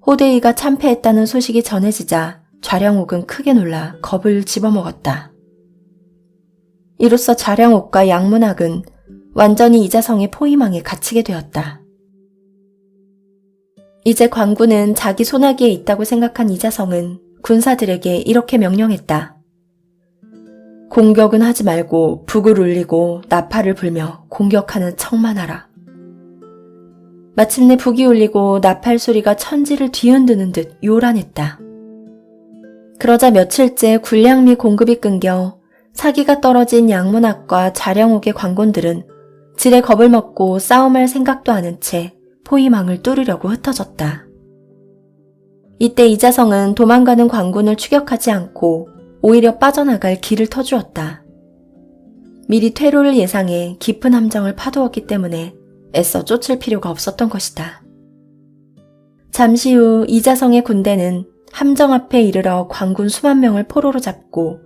호대위가 참패했다는 소식이 전해지자 좌량옥은 크게 놀라 겁을 집어먹었다. 이로써 좌량옥과 양문학은 완전히 이자성의 포위망에 갇히게 되었다. 이제 관군은 자기 손아귀에 있다고 생각한 이자성은 군사들에게 이렇게 명령했다. 공격은 하지 말고 북을 울리고 나팔을 불며 공격하는 척만 하라. 마침내 북이 울리고 나팔 소리가 천지를 뒤흔드는 듯 요란했다. 그러자 며칠째 군량 및 공급이 끊겨 사기가 떨어진 양문학과 좌량옥의 관군들은 질에 겁을 먹고 싸움할 생각도 않은 채 포위망을 뚫으려고 흩어졌다. 이때 이자성은 도망가는 관군을 추격하지 않고 오히려 빠져나갈 길을 터주었다. 미리 퇴로를 예상해 깊은 함정을 파두었기 때문에 애써 쫓을 필요가 없었던 것이다. 잠시 후 이자성의 군대는 함정 앞에 이르러 관군 수만 명을 포로로 잡고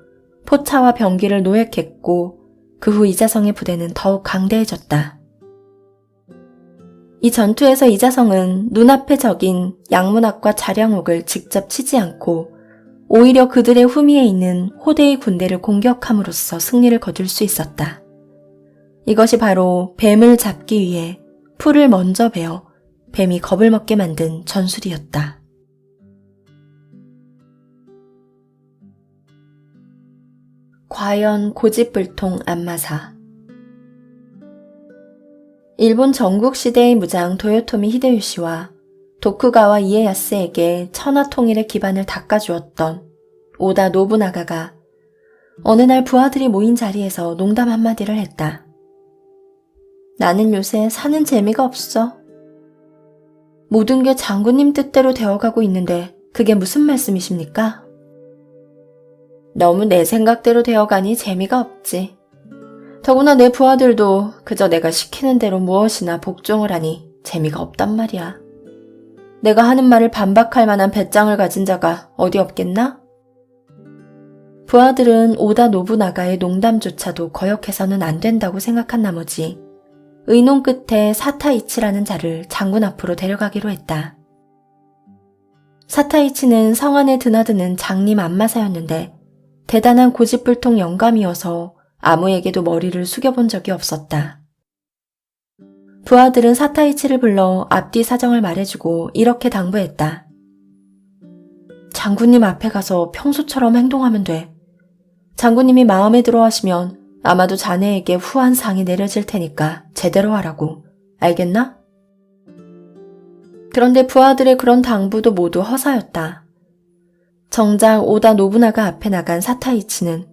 포차와 병기를 노획했고 그 후 이자성의 부대는 더욱 강대해졌다. 이 전투에서 이자성은 눈앞에 적인 양문학과 자량옥을 직접 치지 않고 오히려 그들의 후미에 있는 호대의 군대를 공격함으로써 승리를 거둘 수 있었다. 이것이 바로 뱀을 잡기 위해 풀을 먼저 베어 뱀이 겁을 먹게 만든 전술이었다. 과연 고집불통 안마사. 일본 전국시대의 무장 도요토미 히데요시와 도쿠가와 이에야스에게 천하 통일의 기반을 닦아주었던 오다 노부나가가 어느 날 부하들이 모인 자리에서 농담 한마디를 했다. 나는 요새 사는 재미가 없어. 모든 게 장군님 뜻대로 되어가고 있는데 그게 무슨 말씀이십니까? 너무 내 생각대로 되어가니 재미가 없지. 더구나 내 부하들도 그저 내가 시키는 대로 무엇이나 복종을 하니 재미가 없단 말이야. 내가 하는 말을 반박할 만한 배짱을 가진 자가 어디 없겠나? 부하들은 오다 노부나가의 농담조차도 거역해서는 안 된다고 생각한 나머지 의논 끝에 사타이치라는 자를 장군 앞으로 데려가기로 했다. 사타이치는 성 안에 드나드는 장림 안마사였는데 대단한 고집불통 영감이어서 아무에게도 머리를 숙여본 적이 없었다. 부하들은 사타이치를 불러 앞뒤 사정을 말해주고 이렇게 당부했다. 장군님 앞에 가서 평소처럼 행동하면 돼. 장군님이 마음에 들어 하시면 아마도 자네에게 후한 상이 내려질 테니까 제대로 하라고. 알겠나? 그런데 부하들의 그런 당부도 모두 허사였다. 정작 오다 노부나가 앞에 나간 사타이치는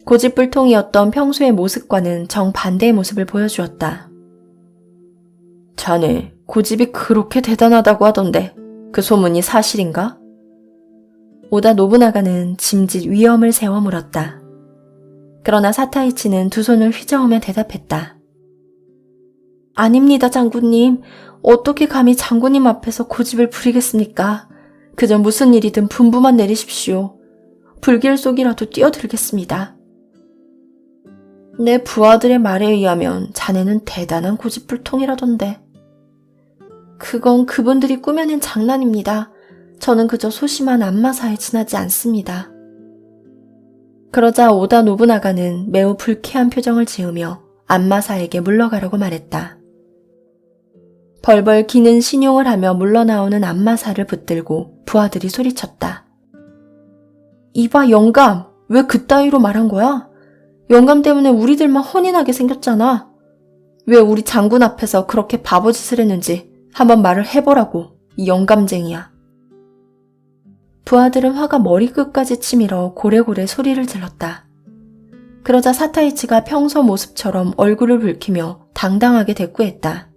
고집불통이었던 평소의 모습과는 정반대의 모습을 보여주었다. 자네, 고집이 그렇게 대단하다고 하던데 그 소문이 사실인가? 오다 노부나가는 짐짓 위엄을 세워 물었다. 그러나 사타이치는 두 손을 휘저으며 대답했다. 아닙니다, 장군님. 어떻게 감히 장군님 앞에서 고집을 부리겠습니까? 그저 무슨 일이든 분부만 내리십시오. 불길 속이라도 뛰어들겠습니다. 내 부하들의 말에 의하면 자네는 대단한 고집불통이라던데. 그건 그분들이 꾸며낸 장난입니다. 저는 그저 소심한 안마사에 지나지 않습니다. 그러자 오다 노부나가는 매우 불쾌한 표정을 지으며 안마사에게 물러가라고 말했다. 벌벌 기는 신용을 하며 물러나오는 안마사를 붙들고 부하들이 소리쳤다. 이봐 영감, 왜 그따위로 말한 거야? 영감 때문에 우리들만 혼인하게 생겼잖아. 왜 우리 장군 앞에서 그렇게 바보짓을 했는지 한번 말을 해보라고, 이 영감쟁이야. 부하들은 화가 머리끝까지 치밀어 고래고래 소리를 질렀다. 그러자 사타이치가 평소 모습처럼 얼굴을 붉히며 당당하게 대꾸했다.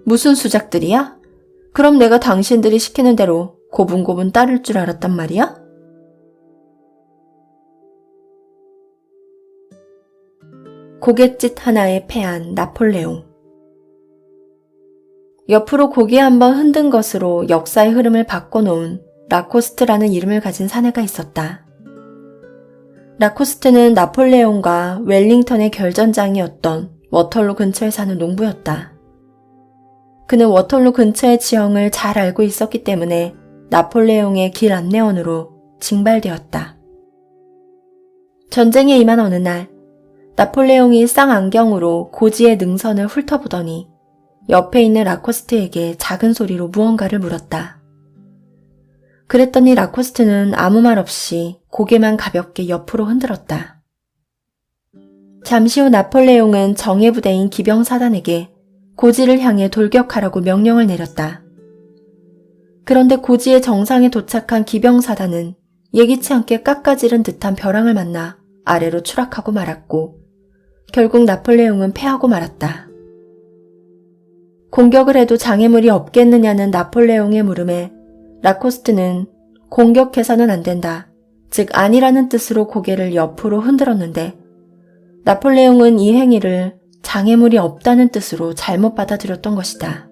무슨 수작들이야? 그럼 내가 당신들이 시키는 대로 고분고분 따를 줄 알았단 말이야? 고갯짓 하나에 패한 나폴레옹. 옆으로 고개 한번 흔든 것으로 역사의 흐름을 바꿔놓은 라코스트라는 이름을 가진 사내가 있었다. 라코스트는 나폴레옹과 웰링턴의 결전장이었던 워털루 근처에 사는 농부였다. 그는 워털루 근처의 지형을 잘 알고 있었기 때문에 나폴레옹의 길 안내원으로 징발되었다. 전쟁에 임한 어느 날 나폴레옹이 쌍안경으로 고지의 능선을 훑어보더니 옆에 있는 라코스트에게 작은 소리로 무언가를 물었다. 그랬더니 라코스트는 아무 말 없이 고개만 가볍게 옆으로 흔들었다. 잠시 후 나폴레옹은 정예부대인 기병사단에게 고지를 향해 돌격하라고 명령을 내렸다. 그런데 고지의 정상에 도착한 기병사단은 예기치 않게 깎아지른 듯한 벼랑을 만나 아래로 추락하고 말았고 결국 나폴레옹은 패하고 말았다. 공격을 해도 장애물이 없겠느냐는 나폴레옹의 물음에 라코스트는 공격해서는 안 된다, 즉 아니라는 뜻으로 고개를 옆으로 흔들었는데 나폴레옹은 이 행위를 장애물이 없다는 뜻으로 잘못 받아들였던 것이다.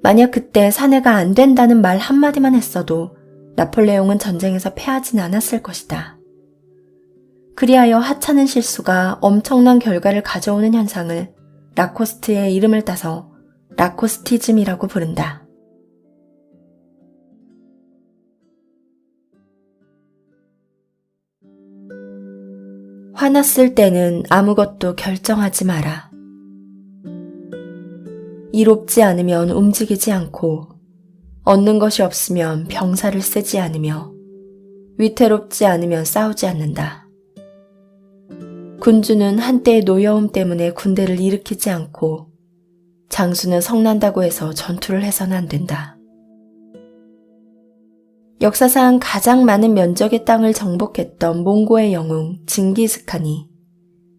만약 그때 사내가 안 된다는 말 한마디만 했어도 나폴레옹은 전쟁에서 패하진 않았을 것이다. 그리하여 하찮은 실수가 엄청난 결과를 가져오는 현상을 라코스트의 이름을 따서 라코스티즘이라고 부른다. 화났을 때는 아무것도 결정하지 마라. 이롭지 않으면 움직이지 않고, 얻는 것이 없으면 병사를 쓰지 않으며, 위태롭지 않으면 싸우지 않는다. 군주는 한때의 노여움 때문에 군대를 일으키지 않고, 장수는 성난다고 해서 전투를 해서는 안 된다. 역사상 가장 많은 면적의 땅을 정복했던 몽고의 영웅 징기스칸이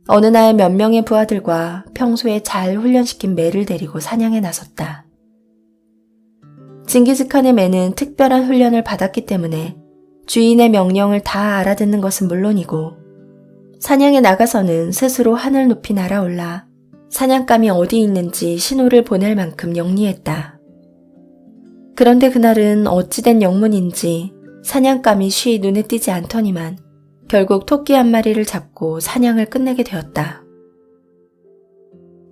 어느 날 몇 명의 부하들과 평소에 잘 훈련시킨 매를 데리고 사냥에 나섰다. 징기스칸의 매는 특별한 훈련을 받았기 때문에 주인의 명령을 다 알아듣는 것은 물론이고, 사냥에 나가서는 스스로 하늘 높이 날아올라 사냥감이 어디 있는지 신호를 보낼 만큼 영리했다. 그런데 그날은 어찌된 영문인지 사냥감이 쉬 눈에 띄지 않더니만 결국 토끼 한 마리를 잡고 사냥을 끝내게 되었다.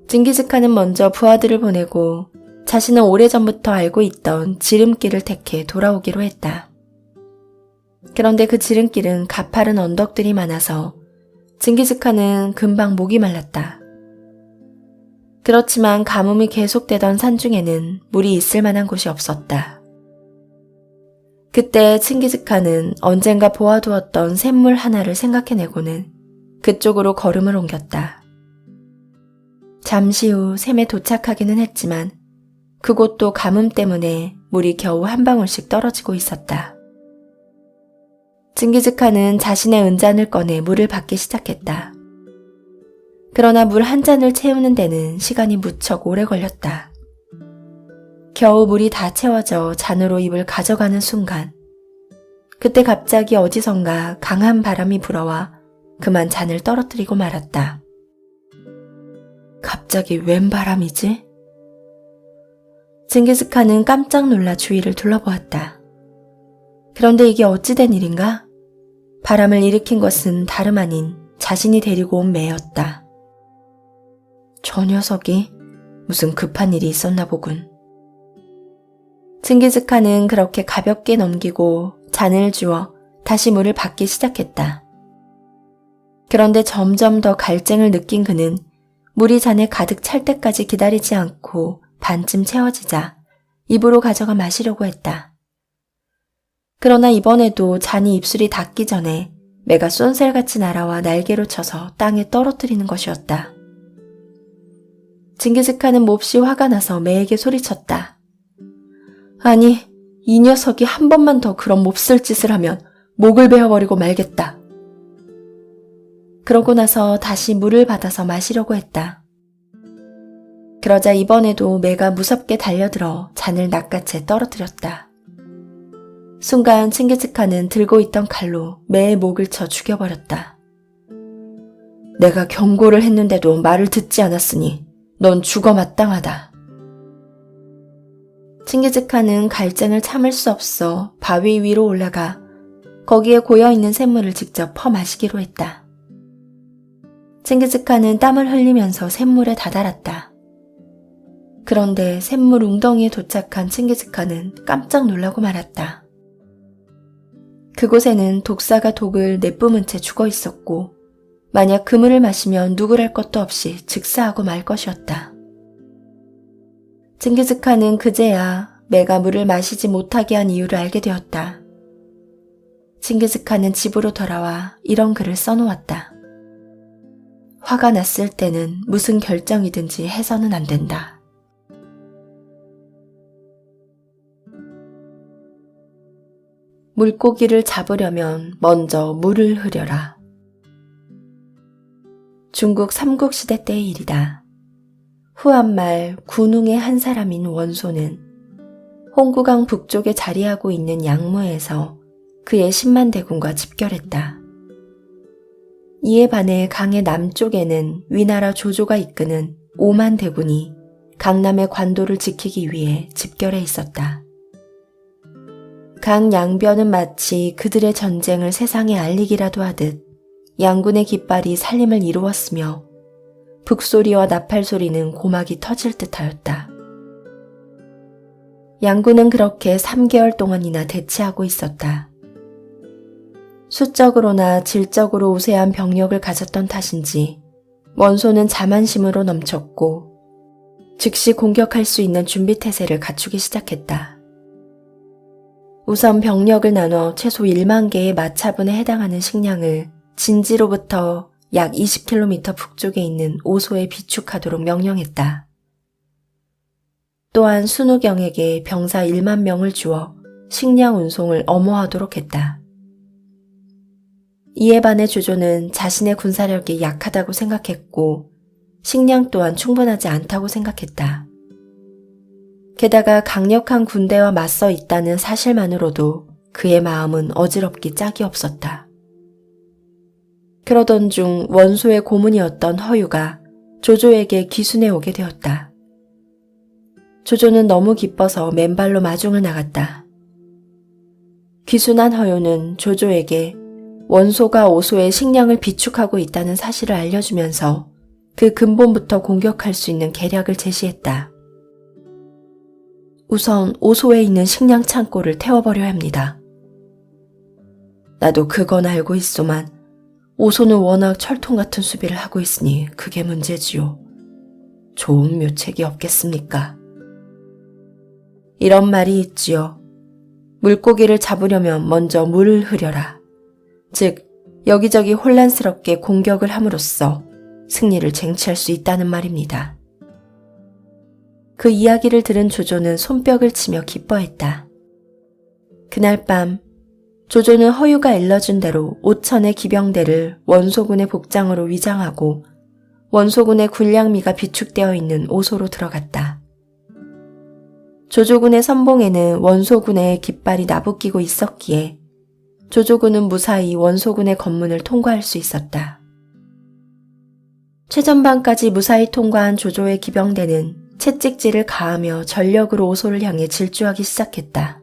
징기스칸은 먼저 부하들을 보내고 자신은 오래전부터 알고 있던 지름길을 택해 돌아오기로 했다. 그런데 그 지름길은 가파른 언덕들이 많아서 징기스칸은 금방 목이 말랐다. 그렇지만 가뭄이 계속되던 산중에는 물이 있을 만한 곳이 없었다. 그때 칭기즈칸은 언젠가 보아두었던 샘물 하나를 생각해내고는 그쪽으로 걸음을 옮겼다. 잠시 후 샘에 도착하기는 했지만 그곳도 가뭄 때문에 물이 겨우 한 방울씩 떨어지고 있었다. 칭기즈칸은 자신의 은잔을 꺼내 물을 받기 시작했다. 그러나 물 한 잔을 채우는 데는 시간이 무척 오래 걸렸다. 겨우 물이 다 채워져 잔으로 입을 가져가는 순간, 그때 갑자기 어디선가 강한 바람이 불어와 그만 잔을 떨어뜨리고 말았다. 갑자기 웬 바람이지? 징기스칸은 깜짝 놀라 주위를 둘러보았다. 그런데 이게 어찌된 일인가? 바람을 일으킨 것은 다름 아닌 자신이 데리고 온 매였다. 저 녀석이 무슨 급한 일이 있었나 보군. 칭기즈칸은 그렇게 가볍게 넘기고 잔을 주어 다시 물을 받기 시작했다. 그런데 점점 더 갈증을 느낀 그는 물이 잔에 가득 찰 때까지 기다리지 않고 반쯤 채워지자 입으로 가져가 마시려고 했다. 그러나 이번에도 잔이 입술이 닿기 전에 매가 쏜살같이 날아와 날개로 쳐서 땅에 떨어뜨리는 것이었다. 징기즈칸은 몹시 화가 나서 매에게 소리쳤다. 아니, 이 녀석이 한 번만 더 그런 몹쓸 짓을 하면 목을 베어버리고 말겠다. 그러고 나서 다시 물을 받아서 마시려고 했다. 그러자 이번에도 매가 무섭게 달려들어 잔을 낚아채 떨어뜨렸다. 순간 칭기즈칸은 들고 있던 칼로 매의 목을 쳐 죽여버렸다. 내가 경고를 했는데도 말을 듣지 않았으니 넌 죽어 마땅하다. 칭기즈칸은 갈증을 참을 수 없어 바위 위로 올라가 거기에 고여있는 샘물을 직접 퍼 마시기로 했다. 칭기즈칸은 땀을 흘리면서 샘물에 다다랐다. 그런데 샘물 웅덩이에 도착한 칭기즈칸은 깜짝 놀라고 말았다. 그곳에는 독사가 독을 내뿜은 채 죽어 있었고 만약 그 물을 마시면 누구랄 것도 없이 즉사하고 말 것이었다. 징기즈칸은 그제야 매가 물을 마시지 못하게 한 이유를 알게 되었다. 징기즈칸은 집으로 돌아와 이런 글을 써놓았다. 화가 났을 때는 무슨 결정이든지 해서는 안 된다. 물고기를 잡으려면 먼저 물을 흐려라. 중국 삼국시대 때의 일이다. 후한말 군웅의 한 사람인 원소는 홍구강 북쪽에 자리하고 있는 양무에서 그의 10만 대군과 집결했다. 이에 반해 강의 남쪽에는 위나라 조조가 이끄는 5만 대군이 강남의 관도를 지키기 위해 집결해 있었다. 강 양변은 마치 그들의 전쟁을 세상에 알리기라도 하듯 양군의 깃발이 살림을 이루었으며 북소리와 나팔 소리는 고막이 터질 듯하였다. 양군은 그렇게 3개월 동안이나 대치하고 있었다. 수적으로나 질적으로 우세한 병력을 가졌던 탓인지 원소는 자만심으로 넘쳤고 즉시 공격할 수 있는 준비태세를 갖추기 시작했다. 우선 병력을 나눠 최소 1만 개의 마차분에 해당하는 식량을 진지로부터 약 20km 북쪽에 있는 오소에 비축하도록 명령했다. 또한 순우경에게 병사 1만 명을 주어 식량 운송을 엄호하도록 했다. 이에 반해 조조는 자신의 군사력이 약하다고 생각했고 식량 또한 충분하지 않다고 생각했다. 게다가 강력한 군대와 맞서 있다는 사실만으로도 그의 마음은 어지럽기 짝이 없었다. 그러던 중 원소의 고문이었던 허유가 조조에게 기순해 오게 되었다. 조조는 너무 기뻐서 맨발로 마중을 나갔다. 기순한 허유는 조조에게 원소가 오소에 식량을 비축하고 있다는 사실을 알려주면서 그 근본부터 공격할 수 있는 계략을 제시했다. 우선 오소에 있는 식량 창고를 태워버려야 합니다. 나도 그건 알고 있소만 오소는 워낙 철통 같은 수비를 하고 있으니 그게 문제지요. 좋은 묘책이 없겠습니까? 이런 말이 있지요. 물고기를 잡으려면 먼저 물을 흐려라. 즉 여기저기 혼란스럽게 공격을 함으로써 승리를 쟁취할 수 있다는 말입니다. 그 이야기를 들은 조조는 손뼉을 치며 기뻐했다. 그날 밤 조조는 허유가 일러준 대로 5천의 기병대를 원소군의 복장으로 위장하고 원소군의 군량미가 비축되어 있는 오소로 들어갔다. 조조군의 선봉에는 원소군의 깃발이 나부끼고 있었기에 조조군은 무사히 원소군의 관문을 통과할 수 있었다. 최전방까지 무사히 통과한 조조의 기병대는 채찍질을 가하며 전력으로 오소를 향해 질주하기 시작했다.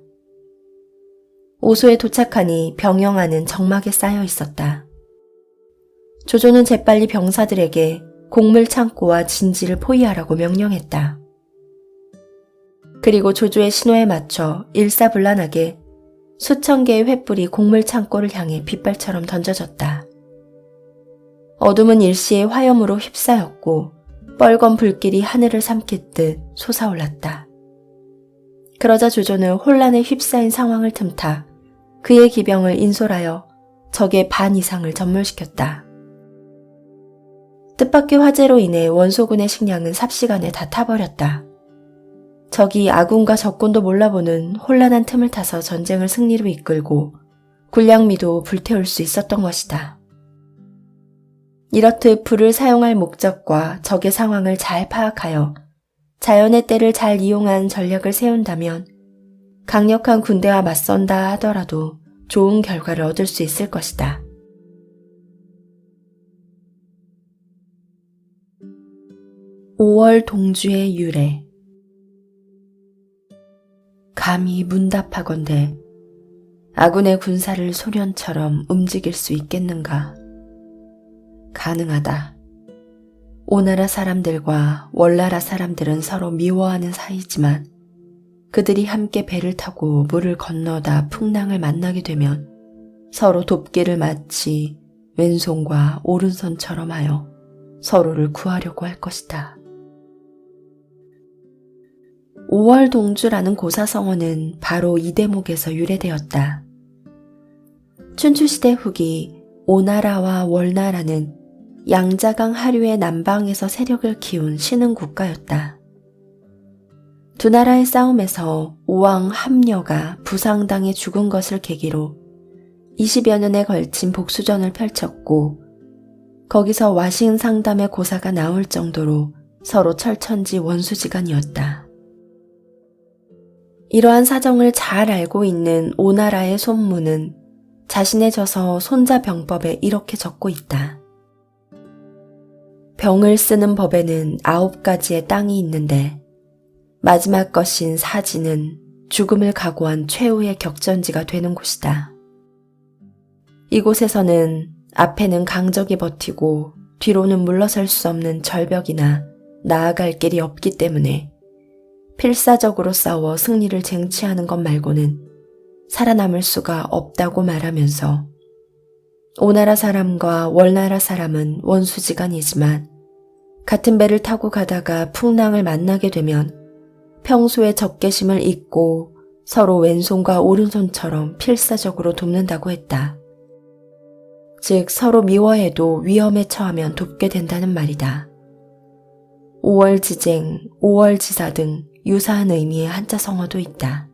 오소에 도착하니 병영 안은 적막에 쌓여 있었다. 조조는 재빨리 병사들에게 곡물 창고와 진지를 포위하라고 명령했다. 그리고 조조의 신호에 맞춰 일사불란하게 수천 개의 횃불이 곡물 창고를 향해 빗발처럼 던져졌다. 어둠은 일시에 화염으로 휩싸였고 뻘건 불길이 하늘을 삼키듯 솟아올랐다. 그러자 조조는 혼란에 휩싸인 상황을 틈타 그의 기병을 인솔하여 적의 반 이상을 전멸시켰다. 뜻밖의 화재로 인해 원소군의 식량은 삽시간에 다 타버렸다. 적이 아군과 적군도 몰라보는 혼란한 틈을 타서 전쟁을 승리로 이끌고 군량미도 불태울 수 있었던 것이다. 이렇듯 불을 사용할 목적과 적의 상황을 잘 파악하여 자연의 때를 잘 이용한 전략을 세운다면 강력한 군대와 맞선다 하더라도 좋은 결과를 얻을 수 있을 것이다. 5월 동주의 유래. 감히 문답하건대 아군의 군사를 소련처럼 움직일 수 있겠는가? 가능하다. 오나라 사람들과 월나라 사람들은 서로 미워하는 사이지만 그들이 함께 배를 타고 물을 건너다 풍랑을 만나게 되면 서로 돕기를 마치 왼손과 오른손처럼 하여 서로를 구하려고 할 것이다. 5월 동주라는 고사성어는 바로 이 대목에서 유래되었다. 춘추시대 후기 오나라와 월나라는 양자강 하류의 남방에서 세력을 키운 신흥 국가였다. 두 나라의 싸움에서 오왕 함녀가 부상당해 죽은 것을 계기로 20여 년에 걸친 복수전을 펼쳤고 거기서 와신상담의 고사가 나올 정도로 서로 철천지 원수지간이었다. 이러한 사정을 잘 알고 있는 오나라의 손무는 자신의 저서 손자병법에 이렇게 적고 있다. 병을 쓰는 법에는 9가지의 땅이 있는데 마지막 것인 사지는 죽음을 각오한 최후의 격전지가 되는 곳이다. 이곳에서는 앞에는 강적이 버티고 뒤로는 물러설 수 없는 절벽이나 나아갈 길이 없기 때문에 필사적으로 싸워 승리를 쟁취하는 것 말고는 살아남을 수가 없다고 말하면서 오나라 사람과 월나라 사람은 원수지간이지만 같은 배를 타고 가다가 풍랑을 만나게 되면 평소의 적개심을 잊고 서로 왼손과 오른손처럼 필사적으로 돕는다고 했다. 즉 서로 미워해도 위험에 처하면 돕게 된다는 말이다. 5월지쟁, 5월지사 등 유사한 의미의 한자 성어도 있다.